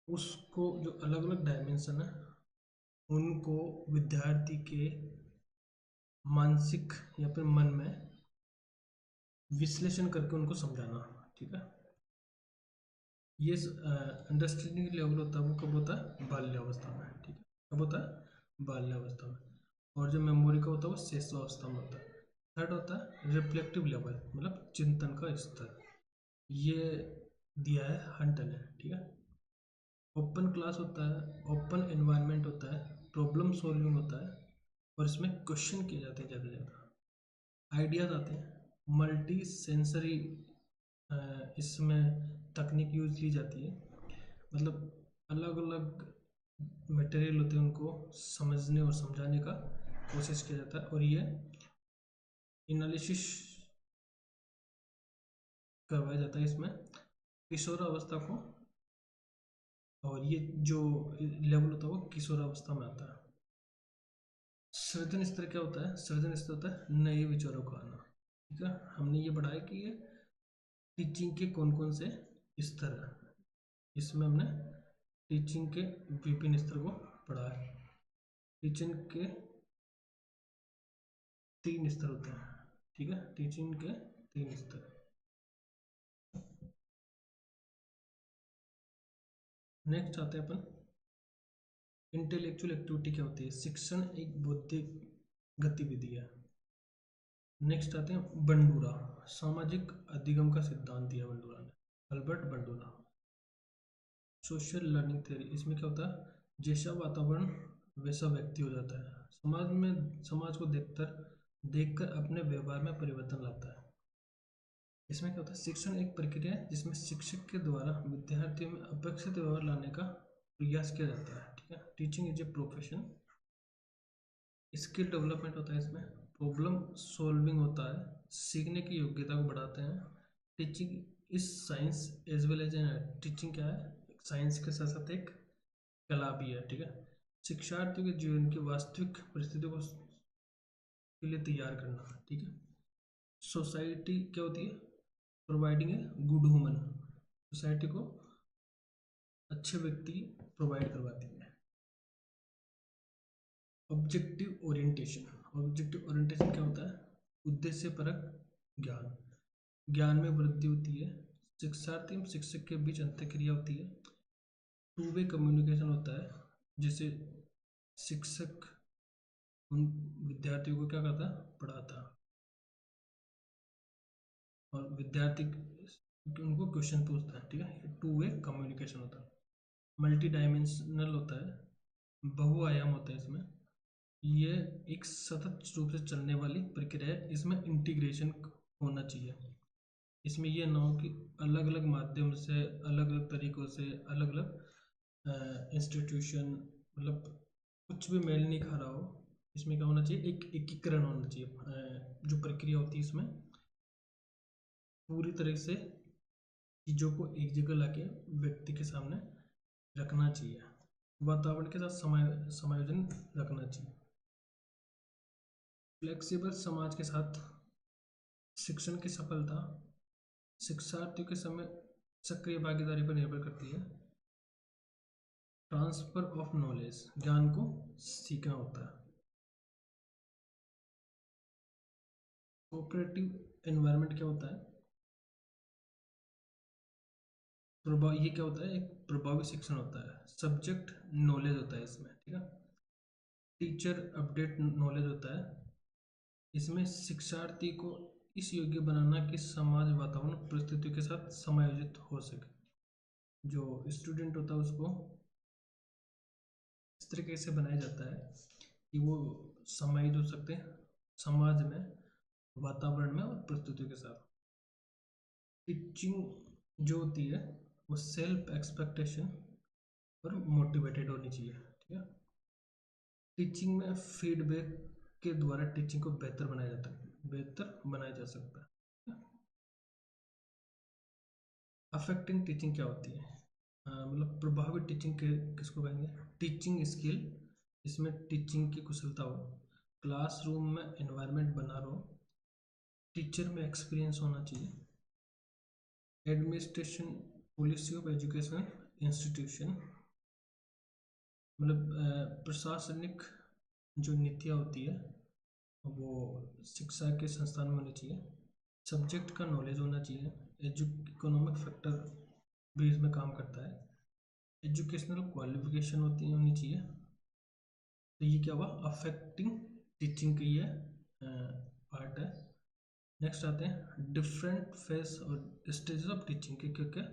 उसको जो अलग अलग डायमेंशन है उनको विद्यार्थी के मानसिक या फिर मन में विश्लेषण करके उनको समझाना। ठीक है, ये अंडरस्टैंडिंग लेवल होता है, वो कब होता है? बाल्यावस्था में। ठीक है, कब होता है? बाल्यावस्था में। और जो मेमोरी का होता है वो शिशुअवस्था में होता है। थर्ड होता है रिफ्लेक्टिव लेवल, मतलब चिंतन का स्तर। ये दिया है हंटर ने। ठीक है, ओपन क्लास होता है, ओपन एनवायरनमेंट होता है, प्रॉब्लम सॉल्विंग होता है, और इसमें क्वेश्चन किए जाते हैं ज़्यादा से ज़्यादा, आइडियाज आते हैं। मल्टी सेंसरी इसमें तकनीक यूज की जाती है, मतलब अलग अलग मटेरियल होते हैं उनको समझने और समझाने का कोशिश किया जाता है। और ये एनालिसिस करवाया जाता है इसमें किशोरावस्था को, और ये जो लेवल होता है वो किशोरावस्था में आता है। सृजन स्तर क्या होता है? सृजन स्तर होता है नए विचारों का आना। ठीक है, हमने ये पढ़ा है कि ये टीचिंग के कौन कौन से स्तर हैं। इसमें हमने टीचिंग के विभिन्न स्तर को पढ़ा है। टीचिंग के 3 स्तर होते हैं। ठीक है, टीचिंग के 3 स्तर। नेक्स्ट आते हैं अपन, इंटेलेक्चुअल एक्टिविटी क्या होती है? शिक्षण एक बौद्धिक गतिविधि है। नेक्स्ट आते हैं बंडूरा, सामाजिक अधिगम का सिद्धांत दिया बंडूरा ने, Albert Bandura. Social learning theory, इसमें क्या होता है, जैसा वातावरण वैसा व्यक्ति हो जाता है। समाज को देखकर अपने व्यवहार में परिवर्तन लाता है। इसमें क्या होता है, शिक्षण एक प्रक्रिया है जिसमें शिक्षक के द्वारा विद्यार्थियों में अपेक्षित व्यवहार लाने का प्रयास किया जाता है। ठीक है, teaching is a profession. Skill development होता है, इसमें प्रॉब्लम सॉल्विंग होता है, सीखने की योग्यता को बढ़ाते हैं। Teaching is science as well as an art. Teaching क्या है? साइंस के साथ साथ एक कला भी है। ठीक है, शिक्षार्थियों के जीवन की वास्तविक परिस्थितियों को के लिए तैयार करना। ठीक है, सोसाइटी क्या होती है? Providing a good human. Society को अच्छे व्यक्ति प्रोवाइड करवाती है। Objective orientation. ऑब्जेक्टिव ओरिएंटेशन क्या होता है? उद्देश्य परक ज्ञान, ज्ञान में वृद्धि होती है। शिक्षार्थी एवं शिक्षक के बीच अंतःक्रिया होती है। टू वे कम्युनिकेशन होता है, जैसे शिक्षक उन विद्यार्थियों को क्या करता है? पढ़ाता, और विद्यार्थी उनको क्वेश्चन पूछता है। ठीक है, टू वे कम्युनिकेशन होता है। मल्टी डायमेंशनल होता है, बहुआयाम होता है इसमें। ये एक सतत रूप से चलने वाली प्रक्रिया है। इसमें इंटीग्रेशन होना चाहिए। इसमें ये ना हो कि अलग अलग माध्यम से, अलग अलग तरीकों से, अलग अलग इंस्टीट्यूशन, मतलब कुछ भी मेल नहीं खा रहा हो। इसमें क्या होना चाहिए? एक एकीकरण होना चाहिए। जो प्रक्रिया होती है इसमें पूरी तरह से चीज़ों को एक जगह लाके व्यक्ति के सामने रखना चाहिए, वातावरण के साथ समायोजन रखना चाहिए। फ्लेक्सिबल समाज के साथ शिक्षण की सफलता शिक्षार्थियों के समय सक्रिय भागीदारी पर निर्भर करती है। ट्रांसफर ऑफ नॉलेज, ज्ञान को सीखना होता है। कोऑपरेटिव एनवायरनमेंट क्या होता है? प्रभाव, ये क्या होता है? एक प्रभावी शिक्षण होता है। सब्जेक्ट नॉलेज होता है इसमें। ठीक है, टीचर अपडेट नॉलेज होता है। इसमें शिक्षार्थी को इस योग्य बनाना कि समाज वातावरण परिस्थितियों के साथ समायोजित हो सके। जो स्टूडेंट होता है उसको इस तरीके से बनाया जाता है कि वो समायोजित हो सकते हैं समाज में, वातावरण में और परिस्थितियों के साथ। टीचिंग जो होती है वो सेल्फ एक्सपेक्टेशन और मोटिवेटेड होनी चाहिए। ठीक है, टीचिंग में फीडबैक के द्वारा टीचिंग को बेहतर बनाया जाता है, बेहतर बनाया जा सकता है। अफेक्टिंग टीचिंग क्या होती है? मतलब प्रभावी टीचिंग के किसको कहेंगे? टीचिंग स्किल, इसमें टीचिंग की कुशलता हो, क्लासरूम में एनवायरनमेंट बना रहो, टीचर में एक्सपीरियंस होना चाहिए, administration policy of education institution, मतलब प्रशासनिक जो नीतियाँ होती है वो शिक्षा के संस्थान में होनी चाहिए। सब्जेक्ट का नॉलेज होना चाहिए। इकोनॉमिक फैक्टर भी इसमें काम करता है। एजुकेशनल क्वालिफिकेशन होनी चाहिए। तो ये क्या हुआ? अफेक्टिंग टीचिंग की ये पार्ट है। नेक्स्ट आते हैं डिफरेंट फेज और स्टेजेस ऑफ टीचिंग के क्या क्या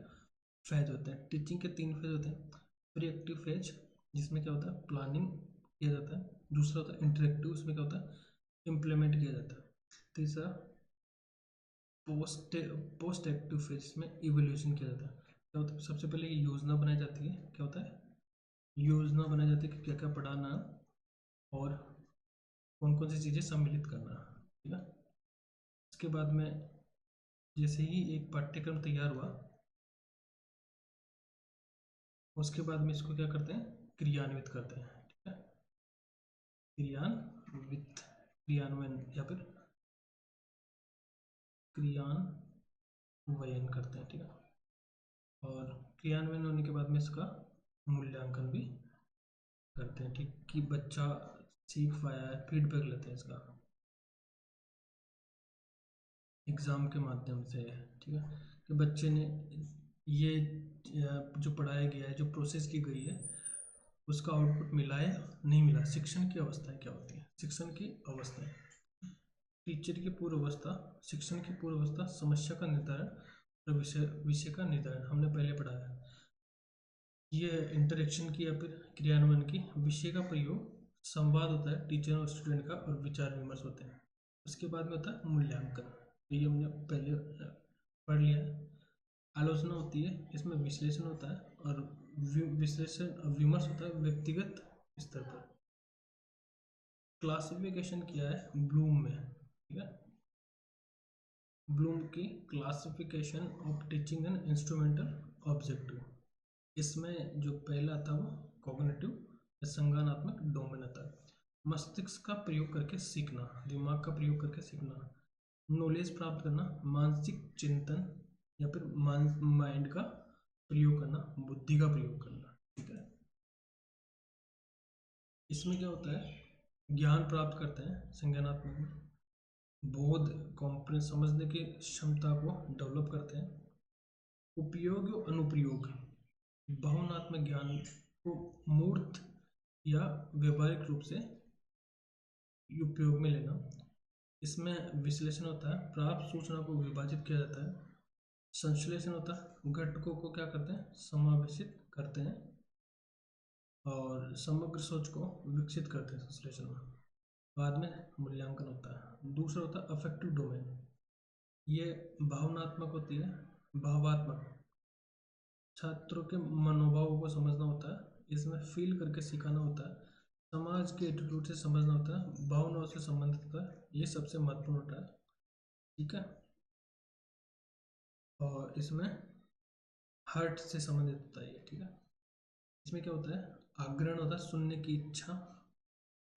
फेज होते हैं। टीचिंग के 3 फेज होते हैं। प्री एक्टिव फेज, जिसमें क्या होता है? प्लानिंग किया जाता है। दूसरा होता है इंटरेक्टिव, उसमें क्या होता है? इम्प्लीमेंट किया जाता है। तीसरा पोस्ट एक्टिव फेज में इवोल्यूशन किया जाता है। क्या होता है? सबसे पहले ये योजना बनाई जाती है। क्या होता है? योजना बनाई जाती है कि क्या क्या पढ़ाना और कौन कौन सी चीज़ें सम्मिलित करना। ठीक है, इसके बाद में जैसे ही एक पाठ्यक्रम तैयार हुआ उसके बाद में इसको क्या करते हैं? क्रियान्वित करते हैं। ठीक है, क्रियान्वयन या फिर क्रियान्वयन करते हैं। ठीक है, और क्रियान्वयन होने के बाद में इसका मूल्यांकन भी करते हैं। ठीक, कि बच्चा सीख पाया है, फीडबैक लेते हैं इसका एग्ज़ाम के माध्यम से। ठीक है, कि बच्चे ने ये जो पढ़ाया गया है, जो प्रोसेस की गई है, उसका आउटपुट मिला है नहीं मिला। शिक्षण की अवस्थाएं क्या होती है? शिक्षण की अवस्थाएं, टीचर की पूर्व अवस्था, शिक्षण की पूर्व अवस्था, समस्या का निर्धारण और विषय का निर्धारण हमने पहले पढ़ा है। ये इंटरेक्शन की या फिर क्रियान्वयन की। विषय का प्रयोग, संवाद होता है टीचर और स्टूडेंट का, और विचार विमर्श होते हैं। उसके बाद में होता है मूल्यांकन, ये हमने पहले पढ़ लिया है। आलोचना होती है, इसमें विश्लेषण होता है, और विश्लेषण विमर्श होता है व्यक्तिगत स्तर पर। क्लासिफिकेशन किया है ब्लूम में। ठीक है, ब्लूम की classification of teaching and instrumental objective. इसमें जो पहला था वो कॉग्निटिव या संज्ञानात्मक डोमेन था। मस्तिष्क का प्रयोग करके सीखना, दिमाग का प्रयोग करके सीखना, नॉलेज प्राप्त करना, मानसिक चिंतन या फिर माइंड का प्रयोग करना, बुद्धि का प्रयोग करना। ठीक है, इसमें क्या होता है? ज्ञान प्राप्त करते हैं संज्ञानात्मक में, बोध कॉम्प्रेंस समझने की क्षमता को डेवलप करते हैं, उपयोग और अनुप्रयोग भावनात्मक ज्ञान को मूर्त या व्यवहारिक रूप से उपयोग में लेना, इसमें विश्लेषण होता है, प्राप्त सूचना को विभाजित किया जाता है, संश्लेषण होता है, घटकों को क्या करते हैं समावेशित करते हैं, और समग्र सोच को विकसित करते हैं संश्लेषण में, बाद में मूल्यांकन होता है। दूसरा होता है अफेक्टिव डोमेन, ये भावनात्मक होती है, भावात्मक छात्रों के मनोभावों को समझना होता है, इसमें फील करके सिखाना होता है, समाज के एटीट्यूड से समझना होता है, भावनाओं से संबंधित होता है, ये सबसे महत्वपूर्ण होता है। ठीक है, और इसमें हार्ट से संबंधित होता है ये। ठीक है, इसमें क्या होता है आग्रहण होता है, सुनने की इच्छा,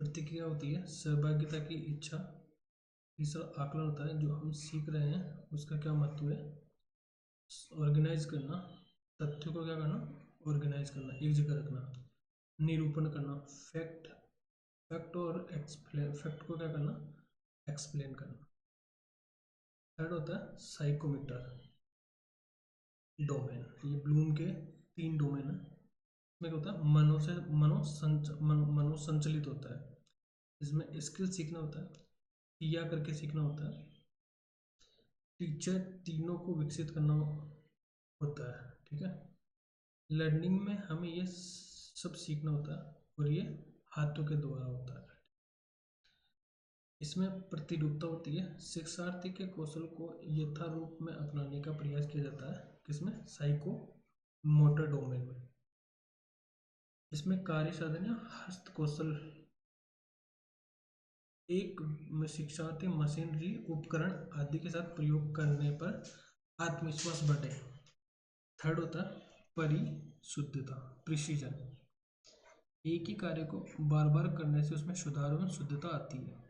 प्रतिक्रिया होती है, सहभागिता की इच्छा, तीसरा आकलन होता है, जो हम सीख रहे हैं उसका क्या महत्व है, ऑर्गेनाइज करना, तथ्यों को क्या करना ऑर्गेनाइज करना, एक जगह रखना, निरूपण करना, फैक्ट फैक्ट और एक्सप्लेन, फैक्ट को क्या करना एक्सप्लेन करना। थर्ड होता है साइकोमीटर डोमेन, ये ब्लूम के 3 डोमेन है। इसमें क्या होता है मनो संचलित होता है, इसमें स्किल सीखना होता है, क्रिया करके सीखना होता है, टीचर तीनों को विकसित करना होता है। ठीक है, लर्निंग में हमें ये सब सीखना होता है और ये हाथों के द्वारा होता है। इसमें प्रतिरूपता होती है, शिक्षार्थी के कौशल को यथारूप में अपनाने का प्रयास किया जाता है, किसमें साइको मोटर डोमेन में। इसमें कार्य साधन या हस्त कौशल, एक शिक्षार्थी मशीनरी उपकरण आदि के साथ प्रयोग करने पर आत्मविश्वास बढ़े। थर्ड होता है परिशुद्धता प्रिसीजन, एक ही कार्य को बार बार करने से उसमें सुधार और शुद्धता आती है।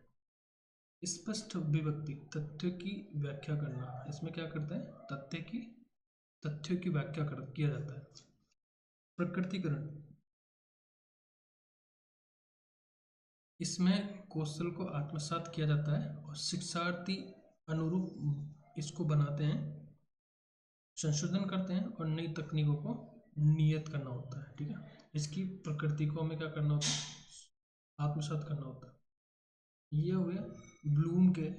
स्पष्ट विभक्ति, तथ्यों की व्याख्या करना, इसमें क्या करता है तथ्यों की व्याख्या किया जाता है। प्रकृतिकरण, इसमें कौशल को आत्मसात किया जाता है और शिक्षार्थी अनुरूप इसको बनाते हैं, संशोधन करते हैं और नई तकनीकों को नियत करना होता है। ठीक है, इसकी प्रकृति को हमें क्या करना होता है आत्मसात करना होता है। ये हुए ब्लूम के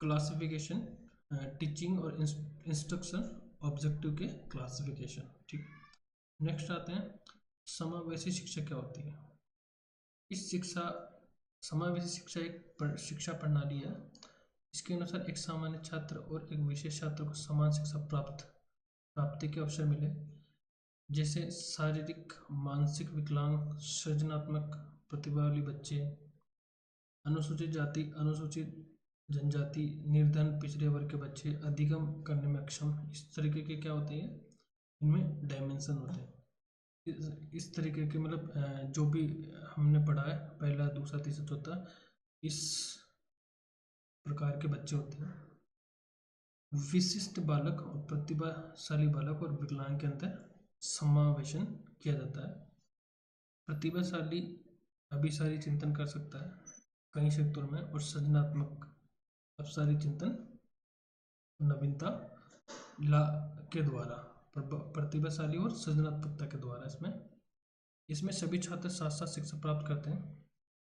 क्लासिफिकेशन, टीचिंग और इंस्ट्रक्शन ऑब्जेक्टिव के क्लासिफिकेशन। ठीक, नेक्स्ट आते हैं समावेशी शिक्षा क्या होती है। इस शिक्षा समावेशी शिक्षा एक शिक्षा प्रणाली है, इसके अनुसार एक सामान्य छात्र और एक विशेष छात्र को समान शिक्षा प्राप्ति के अवसर मिले, जैसे शारीरिक मानसिक विकलांग, सृजनात्मक प्रतिभा वाले बच्चे, अनुसूचित जाति अनुसूचित जनजाति, निर्धन पिछड़े वर्ग के बच्चे, अधिगम करने में अक्षम, इस तरीके के क्या होते हैं इनमें डायमेंशन होते हैं। इस तरीके के मतलब जो भी हमने पढ़ा है पहला दूसरा तीसरा चौथा, इस प्रकार के बच्चे होते हैं। विशिष्ट बालक और प्रतिभाशाली बालक और विकलांग के अंदर समावेशन किया जाता है। प्रतिभाशाली अभिसारी चिंतन कर सकता है कई क्षेत्रों में, और सृजनात्मक अपसारी चिंतन नवीनता ला के द्वारा, प्रतिभाशाली और सृजनात्मकता के द्वारा इसमें इसमें सभी छात्र साथ साथ शिक्षा प्राप्त करते हैं।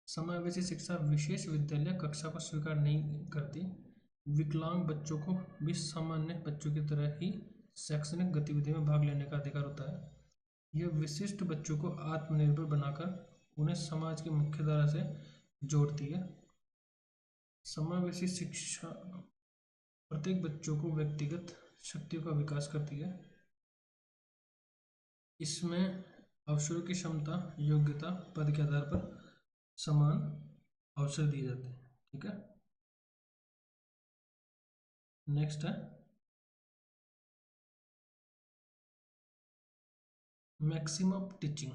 समावेशी शिक्षा विशेष विद्यालय कक्षा को स्वीकार नहीं करती, विकलांग बच्चों को भी सामान्य बच्चों की तरह ही शैक्षणिक गतिविधि में भाग लेने का अधिकार होता है। यह विशिष्ट बच्चों को आत्मनिर्भर बनाकर उन्हें समाज की मुख्यधारा से जोड़ती है। समावेशी शिक्षा प्रत्येक बच्चों को व्यक्तिगत शक्तियों का विकास करती है, इसमें अवसरों की क्षमता योग्यता पद के आधार पर समान अवसर दिए जाते हैं। ठीक है, नेक्स्ट है maximum of teaching,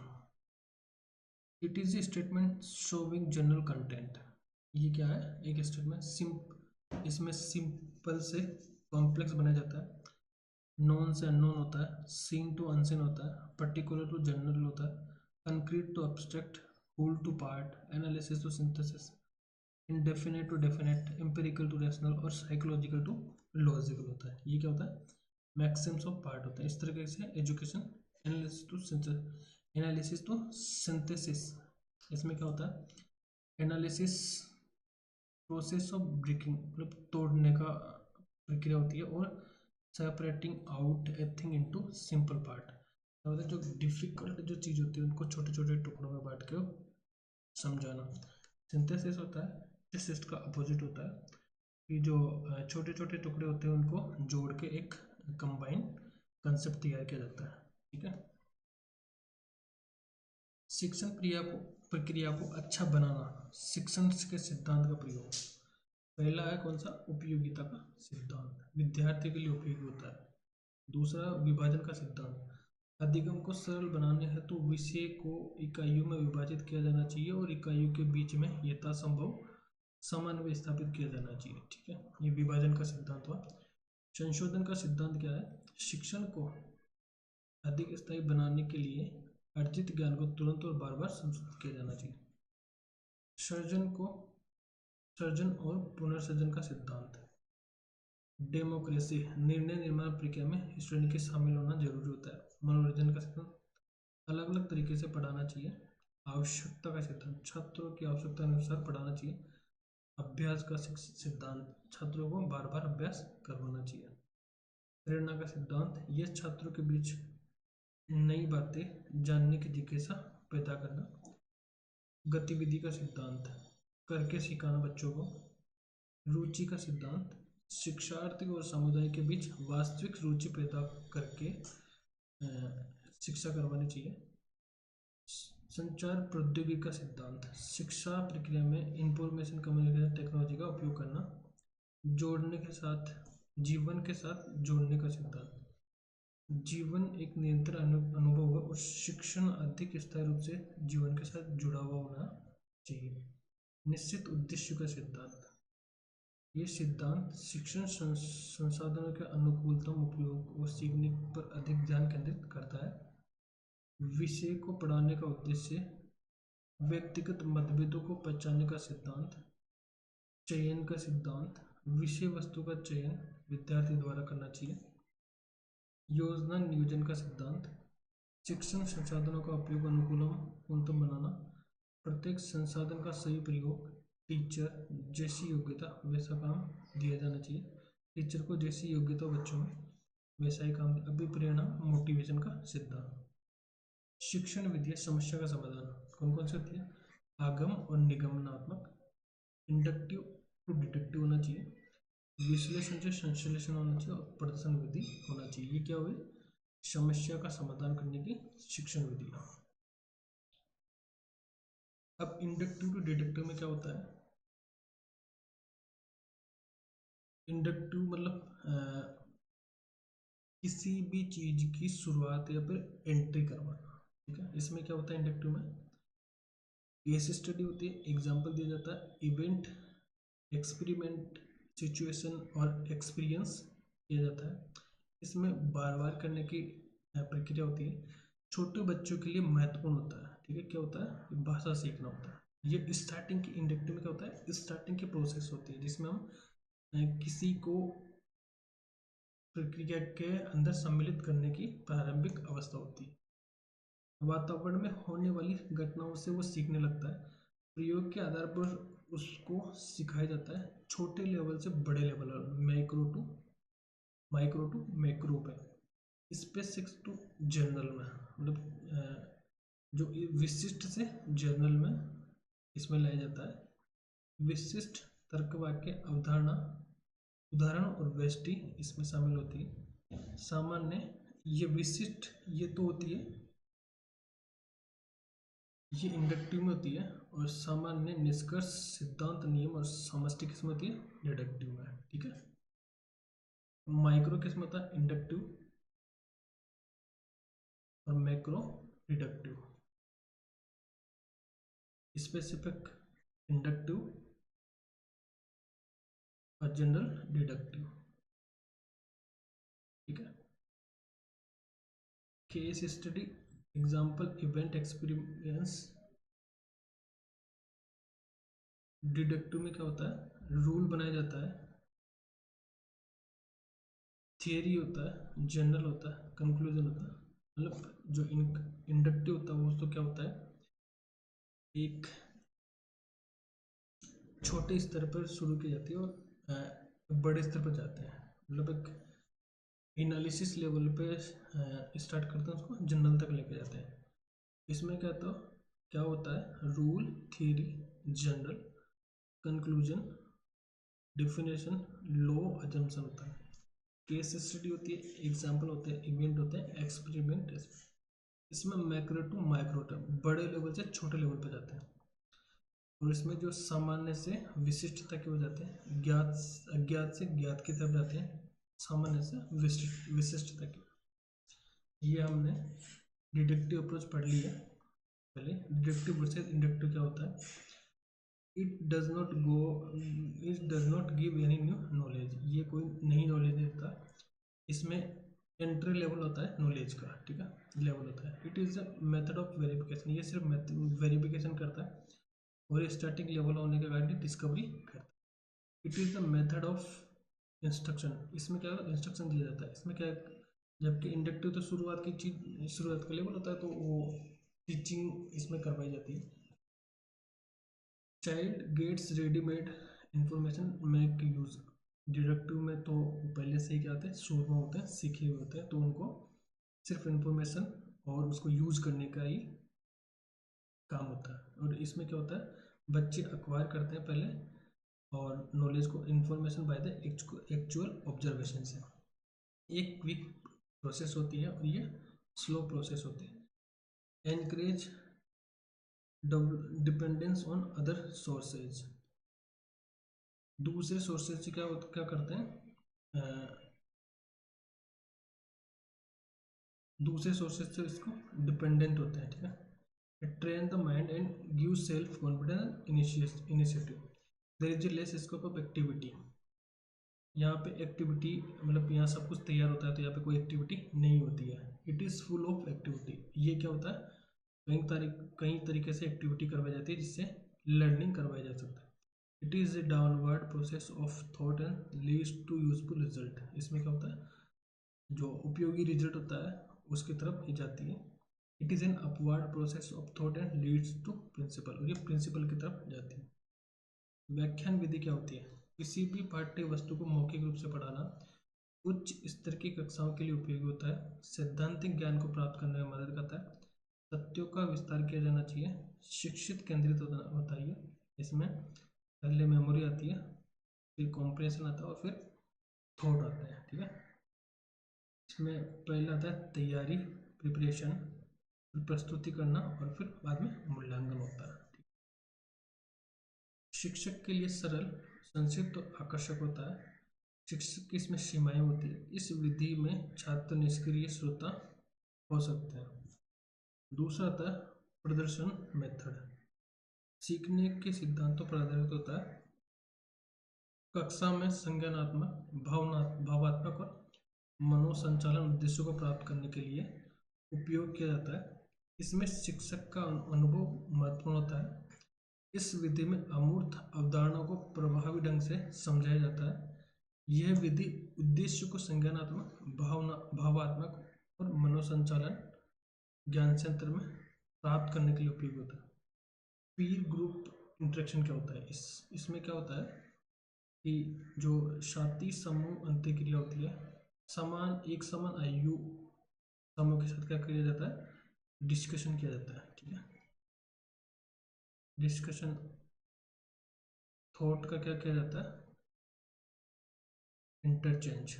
it is a statement showing general content. ये क्या है एक स्टेटमेंट, इसमें सिंपल से कॉम्प्लेक्स बनाया जाता है, नॉन से अननोन होता है, सीन टू अनसीन होता है, पर्टिकुलर टू जनरल होता है, concrete to abstract, whole to part, analysis to synthesis, indefinite to definite, empirical to rational और साइकोलॉजिकल टू लॉजिकल होता है। ये क्या होता है, मैक्सिम्स ऑफ पार्ट होता है। इस तरीके से एजुकेशन एनालिसिस टू सिंथेसिस, इसमें क्या होता है, एनालिसिस प्रोसेस ऑफ ब्रेकिंग मतलब तोड़ने का प्रक्रिया होती है, और separating out a thing into simple part, मतलब जो डिफिकल्ट जो चीज़ होती है उनको छोटे छोटे टुकड़ों में बांट के समझाना। सिंथेसिस होता है, जिस का अपोजिट होता है कि जो छोटे छोटे टुकड़े होते हैं उनको जोड़ के एक कंबाइन कंसेप्ट तैयार किया जाता है। ठीक है। शिक्षण प्रक्रिया को अच्छा बनाना, शिक्षण के सिद्धांत का प्रयोग। पहला है कौन सा, उपयोगिता का सिद्धांत, विद्यार्थी के लिए उपयोगी होता है। दूसरा विभाजन का सिद्धांत, अधिगम को सरल बनाने हेतु विषय को इकाइयों में विभाजित किया जाना चाहिए और इकाइयों के बीच में यथासंभव समन्वय स्थापित किया जाना चाहिए। ठीक है, ये विभाजन का सिद्धांत हुआ। संशोधन का सिद्धांत क्या है, शिक्षण को अधिक स्थायी बनाने के लिए अर्जित ज्ञान को तुरंत और बार बार संशोधित किया जाना चाहिए। सर्जन को सर्जन और पुनर्सर्जन का सिद्धांत, डेमोक्रेसी, निर्णय निर्माण प्रक्रिया में श्रेणी के शामिल होना जरूरी होता है। मनोरंजन का सिद्धांत, अलग अलग तरीके से पढ़ाना चाहिए। आवश्यकता का सिद्धांत, छात्रों की आवश्यकता अनुसार पढ़ाना चाहिए। अभ्यास का सिद्धांत, छात्रों को बार बार अभ्यास करवाना चाहिए। प्रेरणा का सिद्धांत, ये छात्रों के बीच नई बातें जानने की जिज्ञासा पैदा करना। गतिविधि का सिद्धांत, करके सिखाना बच्चों को। रुचि का सिद्धांत, शिक्षार्थी और समुदाय के बीच वास्तविक रुचि पैदा करके शिक्षा करवानी चाहिए। संचार प्रौद्योगिकी का सिद्धांत, शिक्षा प्रक्रिया में इंफॉर्मेशन कम्युनिकेशन टेक्नोलॉजी का उपयोग करना। जोड़ने के साथ, जीवन के साथ जोड़ने का सिद्धांत, जीवन एक निरंतर अनुभव है और शिक्षण अधिक स्थायी रूप से जीवन के साथ जुड़ा हुआ होना चाहिए। निश्चित उद्देश्य का सिद्धांत, ये सिद्धांत शिक्षण संसाधनों के अनुकूलतम उपयोग और सीखने पर अधिक ध्यान केंद्रित करता है। विषय को पढ़ाने का उद्देश्य, व्यक्तिगत मतभेदों को पहचानने का सिद्धांत। चयन का सिद्धांत, विषय वस्तु का चयन विद्यार्थी द्वारा करना चाहिए। योजना नियोजन का सिद्धांत, शिक्षण संसाधनों का उपयोग अनुकूलतम बनाना। प्रत्येक संसाधन का सही प्रयोग, टीचर जैसी योग्यता वैसा काम दिया जाना चाहिए। टीचर को जैसी योग्यता बच्चों में वैसा ही काम। अभिप्रेरणा मोटिवेशन का सिद्धांत। शिक्षण विधि समस्या का समाधान कौन कौन सी होती है, आगम और निगमनात्मक, इंडक्टिव टू डिडक्टिव होना चाहिए, विश्लेषण से संश्लेषण होना चाहिए और प्रदर्शन विधि होना चाहिए। ये क्या हुई, समस्या का समाधान करने की शिक्षण विधि। अब इंडक्टिव टू डिडक्टिव में क्या होता है, इंडक्टिव मतलब किसी भी चीज की शुरुआत या फिर एंट्री करवाना। ठीक है, इसमें क्या होता है, इंडक्टिव में केस स्टडी होती है, एग्जाम्पल दिया जाता है, इवेंट, एक्सपेरिमेंट, सिचुएशन और एक्सपीरियंस किया जाता है। इसमें बार बार करने की प्रक्रिया होती है। छोटे बच्चों के लिए महत्वपूर्ण होता है। ठीक है, क्या होता है, भाषा सीखना होता है। ये स्टार्टिंग की इंडक्टिव में क्या होता है, स्टार्टिंग की प्रोसेस होती है जिसमें हम किसी को प्रक्रिया के अंदर सम्मिलित करने की प्रारंभिक अवस्था होती है। वातावरण में होने वाली घटनाओं से वो सीखने लगता है। प्रयोग के आधार पर उसको सिखाया जाता है, छोटे लेवल से बड़े लेवल, माइक्रो टू मैक्रो पे। स्पेसिफिक टू जनरल में, मतलब जो विशिष्ट से जनरल में इसमें लाया जाता है। विशिष्ट तर्क वाक्य, अवधारणा, उदाहरण और व्यष्टि इसमें शामिल होती है। सामान्य, ये विशिष्ट ये तो होती है, ये इंडक्टिव में होती है। और सामान्य, निष्कर्ष, सिद्धांत, नियम और समष्टि किसमें होती है, डिडक्टिव में। ठीक है, माइक्रो किसमें होता है, इंडक्टिव, और मैक्रो डिडक्टिव। स्पेसिफिक इंडक्टिव और जनरल डिडक्टिव। ठीक है, case study, example, event, experience, deductive में क्या होता है, रूल बनाया जाता है, थियरी होता है, जनरल होता है, कंक्लूजन होता है। मतलब जो इंडक्टिव होता है वो तो क्या होता है, एक छोटे स्तर पर शुरू की जाती है और बड़े स्तर पर जाते हैं। मतलब एक एनालिसिस लेवल पे स्टार्ट करते हैं, उसको जनरल तक लेके जाते हैं। इसमें क्या होता है, rule, theory, general, conclusion, definition, law, assumption होता है। केस स्टडी होती है, एग्जाम्पल होते हैं, इवेंट होते हैं, एक्सपेरिमेंट। इसमें मैक्रो टू माइक्रो टर्म, बड़े लेवल से छोटे लेवल पर जाते हैं। और इसमें जो सामान्य से विशिष्ट तक हो जाते हैं, ज्ञात अज्ञात से ज्ञात की तरफ जाते हैं, सामान्य से विशिष्ट तक। ये हमने डिडक्टिव अप्रोच पढ़ लिया पहले। डिडक्टिव वर्सेस इंडक्टिव क्या होता है, it does not give any new knowledge, ये कोई नई नॉलेज देता। इसमें एंट्री लेवल होता है नॉलेज का, ठीक है, लेवल होता है। It is a method of verification, ये सिर्फ वेरिफिकेशन करता है और स्टार्टिंग लेवल होने के कारण डिस्कवरी करता है। It is the method of instruction, इसमें क्या इंस्ट्रक्शन दिया जाता है, इसमें क्या है, जबकि इंडक्टिव तो शुरुआत की चीज, शुरुआत का लेवल होता है, तो वो टीचिंग इसमें करवाई जाती है। Child gets readymade information make use, deductive में तो पहले से ही क्या होते हैं, शुरू में होते हैं, सीखे हुए होते हैं, तो उनको सिर्फ इंफॉर्मेशन और उसको यूज करने का ही काम होता है। और इसमें क्या होता है, बच्चे अक्वायर करते हैं पहले और नॉलेज को, information by the actual observation से। एक क्विक प्रोसेस होती है और ये स्लो प्रोसेस होती है। Encourage dependence on other sources, दूसरे सोर्सेज से क्या करते हैं, दूसरे सोर्सेज से इसको डिपेंडेंट होते हैं, ठीक है। Train the mind and give self confidence initiative, there is less scope of activity. यहाँ पे एक्टिविटी मतलब यहाँ सब कुछ तैयार होता है, तो यहाँ पे कोई एक्टिविटी नहीं होती है। It is full of activity, ये क्या होता है, कई तरीके से एक्टिविटी करवाई जाती है जिससे लर्निंग करवाई जा सकता है। It is a downward process of thought and leads to useful result, इसमें क्या होता है, जो उपयोगी रिजल्ट होता है उसकी तरफ ही जाती है। It is an upward process of thought and leads to principle, और ये प्रिंसिपल की तरफ जाती है। व्याख्यान विधि क्या होती है, किसी भी पाठ्य वस्तु को मौखिक रूप से पढ़ाना उच्च स्तर की कक्षाओं के लिए उपयोगी होता है, सैद्धांतिक ज्ञान को प्राप्त करने में मदद करता है, तथ्यों का विस्तार किया जाना चाहिए, शिक्षित केंद्रित होता है। इसमें पहले मेमोरी आती है, फिर कॉम्प्रिहेंशन आता है और फिर थॉट आता है, ठीक है। इसमें पहला आता है तैयारी, प्रिपरेशन, फिर प्रस्तुति करना और फिर बाद में मूल्यांकन होता है। शिक्षक के लिए सरल, संक्षिप्त और आकर्षक होता है। शिक्षक की इसमें सीमाएं होती है, इस विधि में छात्र निष्क्रिय श्रोता हो सकते हैं। दूसरा आता है प्रदर्शन मेथड, सीखने के सिद्धांतों पर आधारित होता है। कक्षा में संज्ञानात्मक, भावात्मक और मनोसंचालन उद्देश्यों को प्राप्त करने के लिए उपयोग किया जाता है। इसमें शिक्षक का अनुभव महत्वपूर्ण होता है। इस विधि में अमूर्त अवधारणाओं को प्रभावी ढंग से समझाया जाता है। यह विधि उद्देश्य को संज्ञानात्मक, भावात्मक और मनोसंचालन ज्ञान क्षेत्र में प्राप्त करने के लिए उपयोगी होता है। पीर ग्रुप इंटरेक्शन क्या होता है, इसमें क्या होता है कि जो छात्री समूह अंत्यक्रिया होती है, एक समान आयु समूह के साथ क्या किया जाता है, डिस्कशन किया जाता है, ठीक है। डिस्कशन, थॉट का क्या किया जाता है, इंटरचेंज।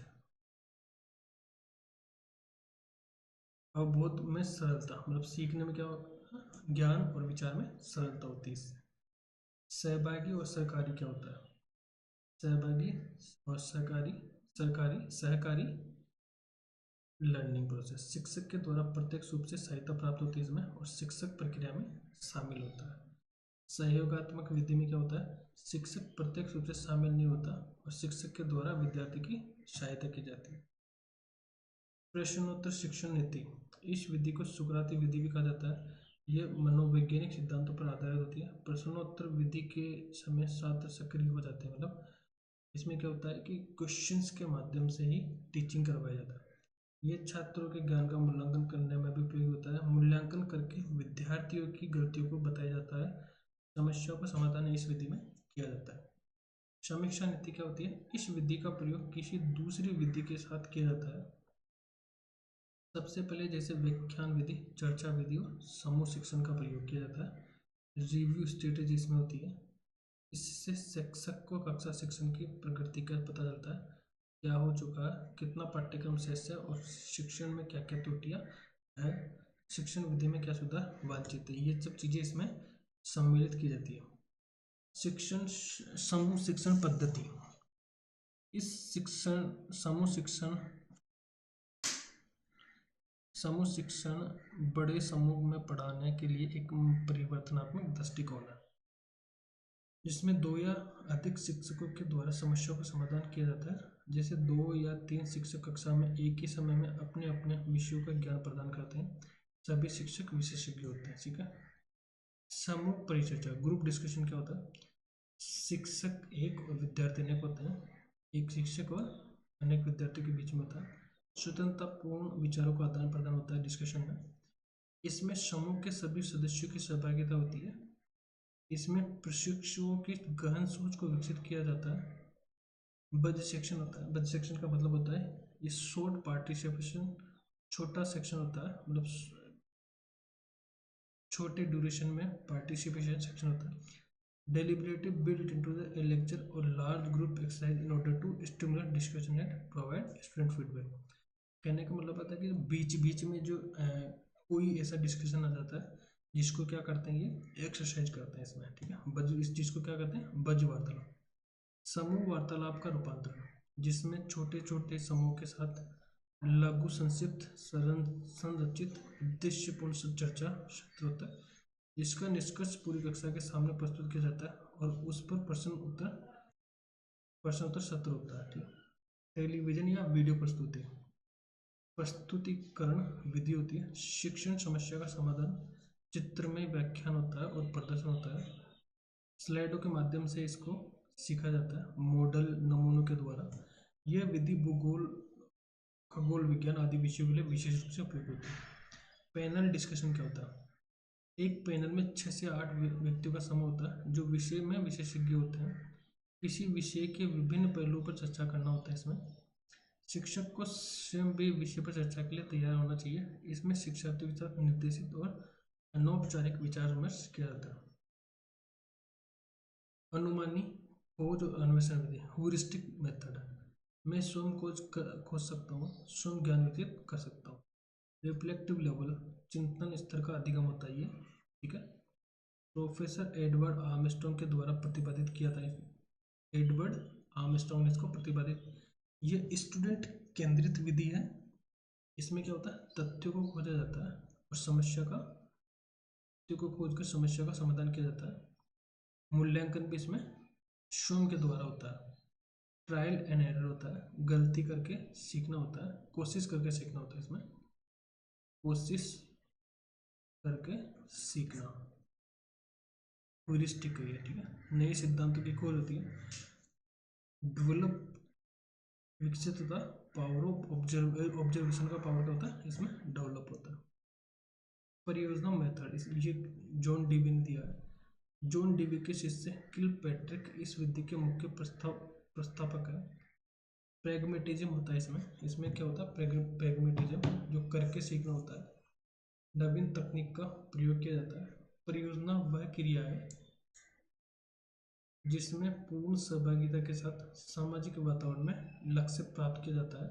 अवबोध में सरलता, मतलब सीखने में क्या ज्ञान और विचार में सरलता होती है इससे। सहभागी और सहकारी क्या होता है, सहभागी और सहकारी लर्निंग प्रोसेस, शिक्षक के द्वारा प्रत्यक्ष रूप से सहायता प्राप्त होती है इसमें, और शिक्षक प्रक्रिया में शामिल होता है। सहयोगात्मक विधि में क्या होता है, शिक्षक प्रत्यक्ष रूप से शामिल नहीं होता और शिक्षक के द्वारा विद्यार्थी की सहायता की जाती है। प्रश्नोत्तर शिक्षण नीति, इस विधि को सुकराती विधि भी कहा जाता है। ये मनोवैज्ञानिक सिद्धांतों पर आधारित होती है। प्रश्नोत्तर विधि के समय छात्र सक्रिय हो जाते हैं, मतलब इसमें क्या होता है कि क्वेश्चंस के माध्यम से ही टीचिंग करवाया जाता है। ये छात्रों के ज्ञान का मूल्यांकन करने में भी उपयोगी होता है। मूल्यांकन करके विद्यार्थियों की गलतियों को बताया जाता है। समस्याओं का समाधान इस विधि में किया जाता है। समीक्षा नीति क्या होती है? इस विधि का प्रयोग किसी दूसरी विधि के साथ किया जाता है। सबसे पहले जैसे व्याख्यान विधि, चर्चा विधि और समूह शिक्षण का प्रयोग किया जाता है। रिव्यू स्ट्रेटेजी इसमें होती है। इससे शिक्षक को कक्षा शिक्षण की प्रगति का पता चलता है, क्या हो चुका है, कितना पाठ्यक्रम शेष है और शिक्षण में क्या क्या त्रुटियां है, शिक्षण विधि में क्या सुधार वांछित है। ये सब चीजें इसमें सम्मिलित की जाती है। शिक्षण समूह शिक्षण पद्धति। इस शिक्षण समूह शिक्षण बड़े समूह में पढ़ाने के लिए एक परिवर्तनात्मक दृष्टिकोण है, जिसमें 2 या अधिक शिक्षकों के द्वारा समस्याओं का समाधान किया जाता है। जैसे 2 या 3 शिक्षक कक्षा में एक ही समय में अपने अपने विषयों का ज्ञान प्रदान करते हैं। सभी शिक्षक विशेषज्ञ होते हैं। ठीक है। समूह परिचर्चा, ग्रुप डिस्कशन क्या होता है? शिक्षक एक और विद्यार्थी अनेक होते हैं। एक शिक्षक और अनेक विद्यार्थियों के बीच में होता है। स्वतंत्रतापूर्ण विचारों का आदान प्रदान होता है डिस्कशन में। इसमें समूह के सभी सदस्यों की सहभागिता होती है। इसमें प्रशिक्षुओं की गहन सोच को विकसित किया जाता है। बज सेक्शन होता है। बज सेक्शन का मतलब होता है ये शॉर्ट पार्टिसिपेशन, छोटा सेक्शन होता है, मतलब छोटे ड्यूरेशन में पार्टिसिपेशन सेक्शन होता है। Deliberative built into the lecture और large group exercise in order to stimulate discussion and provide student feedback. कहने का मतलब होता है कि बीच बीच में जो कोई ऐसा डिस्कशन आ जाता है जिसको क्या करते हैं, ये एक्सरसाइज करते हैं इसमें। ठीक है। बज इस चीज को क्या करते हैं? बज वार्तालाप। समूह वार्तालाप का रूपांतरण, जिसमें छोटे छोटे समूह के साथ लघु संक्षिप्त संरचित उद्देश्यपूर्ण चर्चा सत्र होता है, जिसका निष्कर्ष पूरी कक्षा के सामने प्रस्तुत किया जाता है और उस पर प्रश्न उत्तर सत्र होता है। ठीक है। टेलीविजन या वीडियो प्रस्तुति, प्रस्तुतिकरण विधि होती है। शिक्षण समस्या का समाधान, चित्रमय व्याख्यान होता है और प्रदर्शन होता है। स्लाइडों के माध्यम से इसको सीखा जाता है, मॉडल नमूनों के द्वारा। यह विधि भूगोल, खगोल विज्ञान आदि विषयों के लिए विशेष रूप से उपयोगी होती है। पैनल डिस्कशन क्या होता है? एक पैनल में 6 से 8 व्यक्तियों का समूह होता है जो विषय में विशेषज्ञ होते हैं। किसी विषय के विभिन्न पहलुओं पर चर्चा करना होता है। इसमें शिक्षक को स्वयं भी विषय पर चर्चा के लिए तैयार होना चाहिए। इसमें शिक्षार्थियों के साथ निर्देशित और अनौपचारिक विचार विमर्श किया जाता है। अनुमानी खोज और अन्वेषण विधि, ह्यूरिस्टिक मेथड। मैं स्वयं खोज सकता हूँ, स्वयं ज्ञान विकसित कर सकता हूँ। रिफ्लेक्टिव लेवल, चिंतन स्तर का अधिगम होता है ये। ठीक है। प्रोफेसर एडवर्ड आर्मस्ट्रॉन्ग के द्वारा प्रतिपादित किया था। एडवर्ड आर्मस्ट्रॉन्ग ने इसको प्रतिपादित। ये स्टूडेंट केंद्रित विधि है। इसमें क्या होता है? तथ्यों को खोजा जाता है और तथ्यों को खोज कर समस्या का समाधान किया जाता है। मूल्यांकन भी इसमें स्वयं के द्वारा होता है। ट्रायल एंड एरर होता है, गलती करके सीखना होता है, कोशिश करके सीखना होता है। इसमें कोशिश करके सीखना ह्यूरिस्टिक है ये। ठीक है। नए सिद्धांतों की खोज होती है। डेवलप, विकसित होता है। पावर ऑफ ऑब्जर्वेशन का पावर क्या होता है? इसमें डेवलप होता है। परियोजना मेथड, ये जॉन डीवी ने दिया है। जॉन डीवी के शिष्य किलपैट्रिक इस विधि के मुख्य प्रस्तावक है। प्रैग्मेटिज्म होता है इसमें। इसमें क्या होता है? प्रैग्मेटिज्म, जो करके सीखना होता है। नवीन तकनीक का प्रयोग किया जाता है। परियोजना वह क्रिया है जिसमें पूर्ण सहभागिता के साथ सामाजिक वातावरण में लक्ष्य प्राप्त किया जाता है।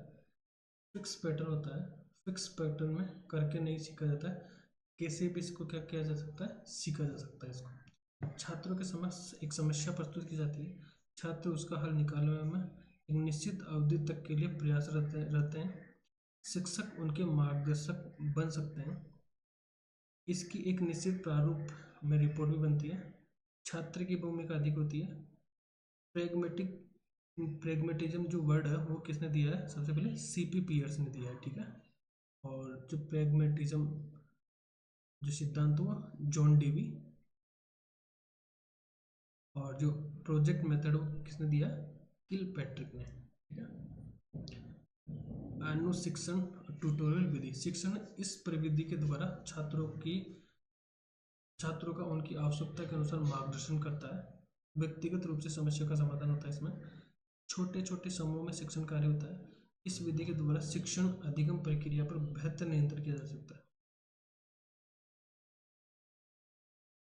फिक्स पैटर्न होता है। फिक्स पैटर्न में करके नहीं सीखा जाता है, कैसे भी इसको क्या किया जा सकता है? सीखा जा सकता है इसको। छात्रों के समक्ष एक समस्या प्रस्तुत की जाती है। छात्र उसका हल निकालने में एक निश्चित अवधि तक के लिए प्रयास रहते हैं। शिक्षक उनके मार्गदर्शक बन सकते हैं। इसकी एक निश्चित प्रारूप में रिपोर्ट भी बनती है। छात्र की भूमिका अधिक होती है। प्रेगमेटिक प्रेगमेटिज्म जो वर्ड है वो किसने दिया है? सबसे पहले सीपी पियर्स ने दिया है। ठीक है। और जो प्रेगमेटिज्म जो सिद्धांत हुआ जॉन डेवी, और जो प्रोजेक्ट मेथड वो किसने दिया, किलपैट्रिक ने, ठीक है। अनुशिक्षण ट्यूटोरियल विधि, शिक्षण इस प्रविधि के द्वारा छात्रों का उनकी आवश्यकता के अनुसार मार्गदर्शन करता है। व्यक्तिगत रूप से समस्या का समाधान होता है। इसमें छोटे छोटे समूह में शिक्षण कार्य होता है। इस विधि के द्वारा शिक्षण अधिगम प्रक्रिया पर बेहतर नियंत्रण किया जा सकता है।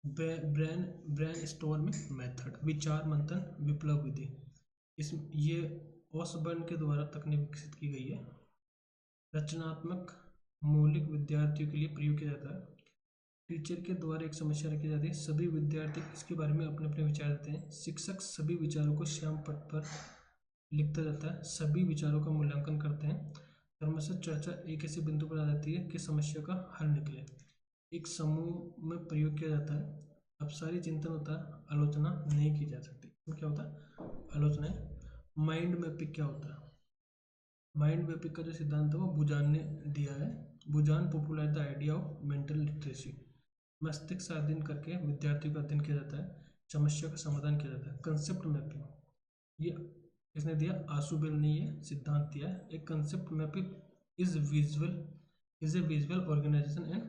ब्रेन स्टॉर्मिंग मेथड, विचार मंथन विप्लव विधि, इस ये ओसबर्न के द्वारा तकनीक विकसित की गई है। रचनात्मक मौलिक विद्यार्थियों के लिए प्रयोग किया जाता है। टीचर के द्वारा एक समस्या रखी जाती है, सभी विद्यार्थी इसके बारे में अपने अपने विचार देते हैं। शिक्षक सभी विचारों को श्याम पट पर लिखता जाता है, सभी विचारों का मूल्यांकन करते हैं। क्रमशः चर्चा एक ऐसे बिंदु पर आ जाती है कि समस्या का हल निकले। एक समूह में प्रयोग किया जाता है। अब सारी चिंतन होता है, आलोचना नहीं की जा सकती। क्या होता है, आलोचना है। माइंड मैपिंग क्या होता है, माइंड मैपिंग का जो सिद्धांत है वो बुजान ने दिया है। Buzan popular the idea of mental literacy, मस्तिष्क का अध्ययन करके विद्यार्थियों का अध्ययन किया जाता है, समस्या का समाधान किया जाता है। कंसेप्ट मैपिंग, ये इसने दिया, आशुबेल ने ये सिद्धांत दिया है। एक concept mapping is a visual organisation and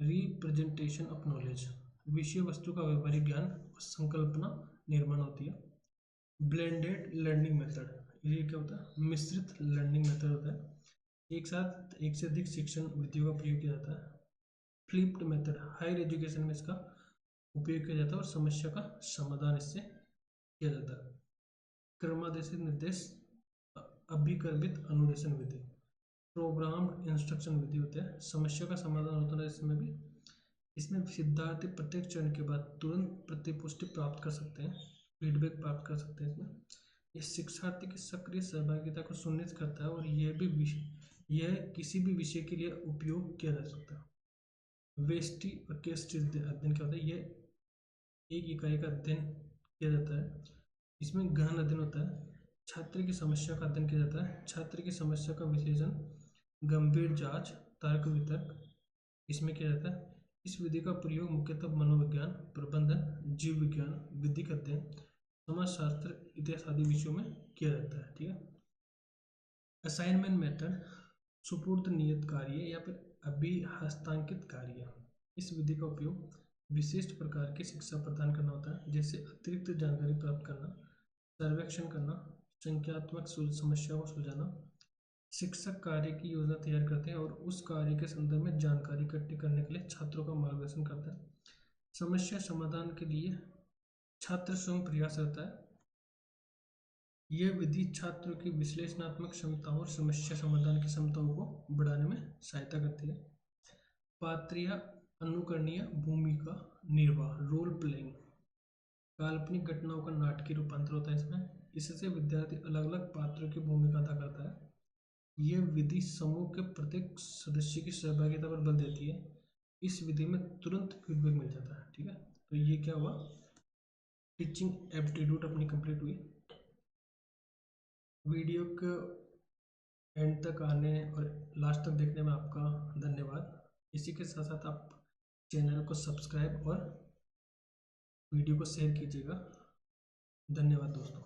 representation of knowledge, विषय वस्तु का व्यवहारिक ज्ञान और संकल्पना निर्माण होती है। ब्लेंडेड लर्निंग मेथड, ये क्या होता है, मिश्रित लर्निंग मेथड होता है। एक साथ एक से अधिक शिक्षण विधियों का प्रयोग किया जाता है। फ्लिप्ड मेथड, हायर एजुकेशन में इसका उपयोग किया जाता है और समस्या का समाधान इससे किया जाता है। क्रमादेशित निर्देश अभिक्रमित अनुदेशन विधि, प्रोग्राम्ड इंस्ट्रक्शन विधि होते हैं। समस्या का समाधान होता है इसमें भी। इसमें विद्यार्थी प्रत्येक चरण के बाद तुरंत प्रतिपुष्टि प्राप्त कर सकते हैं, फीडबैक प्राप्त कर सकते हैं। इसमें यह शिक्षार्थी की सक्रिय सहभागिता को सुनिश्चित करता है और यह किसी भी विषय के लिए उपयोग किया जा सकता है। वेस्टी और केस अध्ययन क्या होता है, यह एक इकाई का अध्ययन किया जाता है। इसमें गहन अध्ययन होता है। छात्र की समस्या का अध्ययन किया जाता है, छात्र की समस्या का विश्लेषण, गंभीर जांच, तर्क वितर्क इसमें किया जाता है। इस विधि का प्रयोग मुख्यतः मनोविज्ञान, प्रबंधन, जीव विज्ञान, विधिक अध्ययन, समाजशास्त्र, इतिहास आदि विषयों में किया जाता है, ठीक है। असाइनमेंट मेथड, सुपुर्द नियत कार्य या फिर अभिहस्तांकित कार्य, इस विधि का उपयोग विशिष्ट प्रकार की शिक्षा प्रदान करना होता है, जैसे अतिरिक्त जानकारी प्राप्त करना, सर्वेक्षण करना, संख्यात्मक समस्या को सुलझाना। शिक्षक कार्य की योजना तैयार करते हैं और उस कार्य के संदर्भ में जानकारी इकट्ठी करने के लिए छात्रों का मार्गदर्शन करते हैं। समस्या समाधान के लिए छात्र स्वयं प्रयास करता है। यह विधि छात्रों की विश्लेषणात्मक क्षमताओं और समस्या समाधान की क्षमताओं को बढ़ाने में सहायता करती है। पात्रीय अनुकरणीय भूमिका निर्वाह, रोल प्लेइंग, काल्पनिक घटनाओं का नाटकीय रूपांतर होता है इसमें। इससे विद्यार्थी अलग अलग पात्रों की भूमिका अदा करता है। यह विधि समूह के प्रत्येक सदस्य की सहभागिता पर बल देती है। इस विधि में तुरंत फीडबैक मिल जाता है, ठीक है। तो ये क्या हुआ, टीचिंग एप्टीट्यूड अपनी कंप्लीट हुई। वीडियो को एंड तक आने और लास्ट तक देखने में आपका धन्यवाद। इसी के साथ साथ आप चैनल को सब्सक्राइब और वीडियो को शेयर कीजिएगा। धन्यवाद दोस्तों।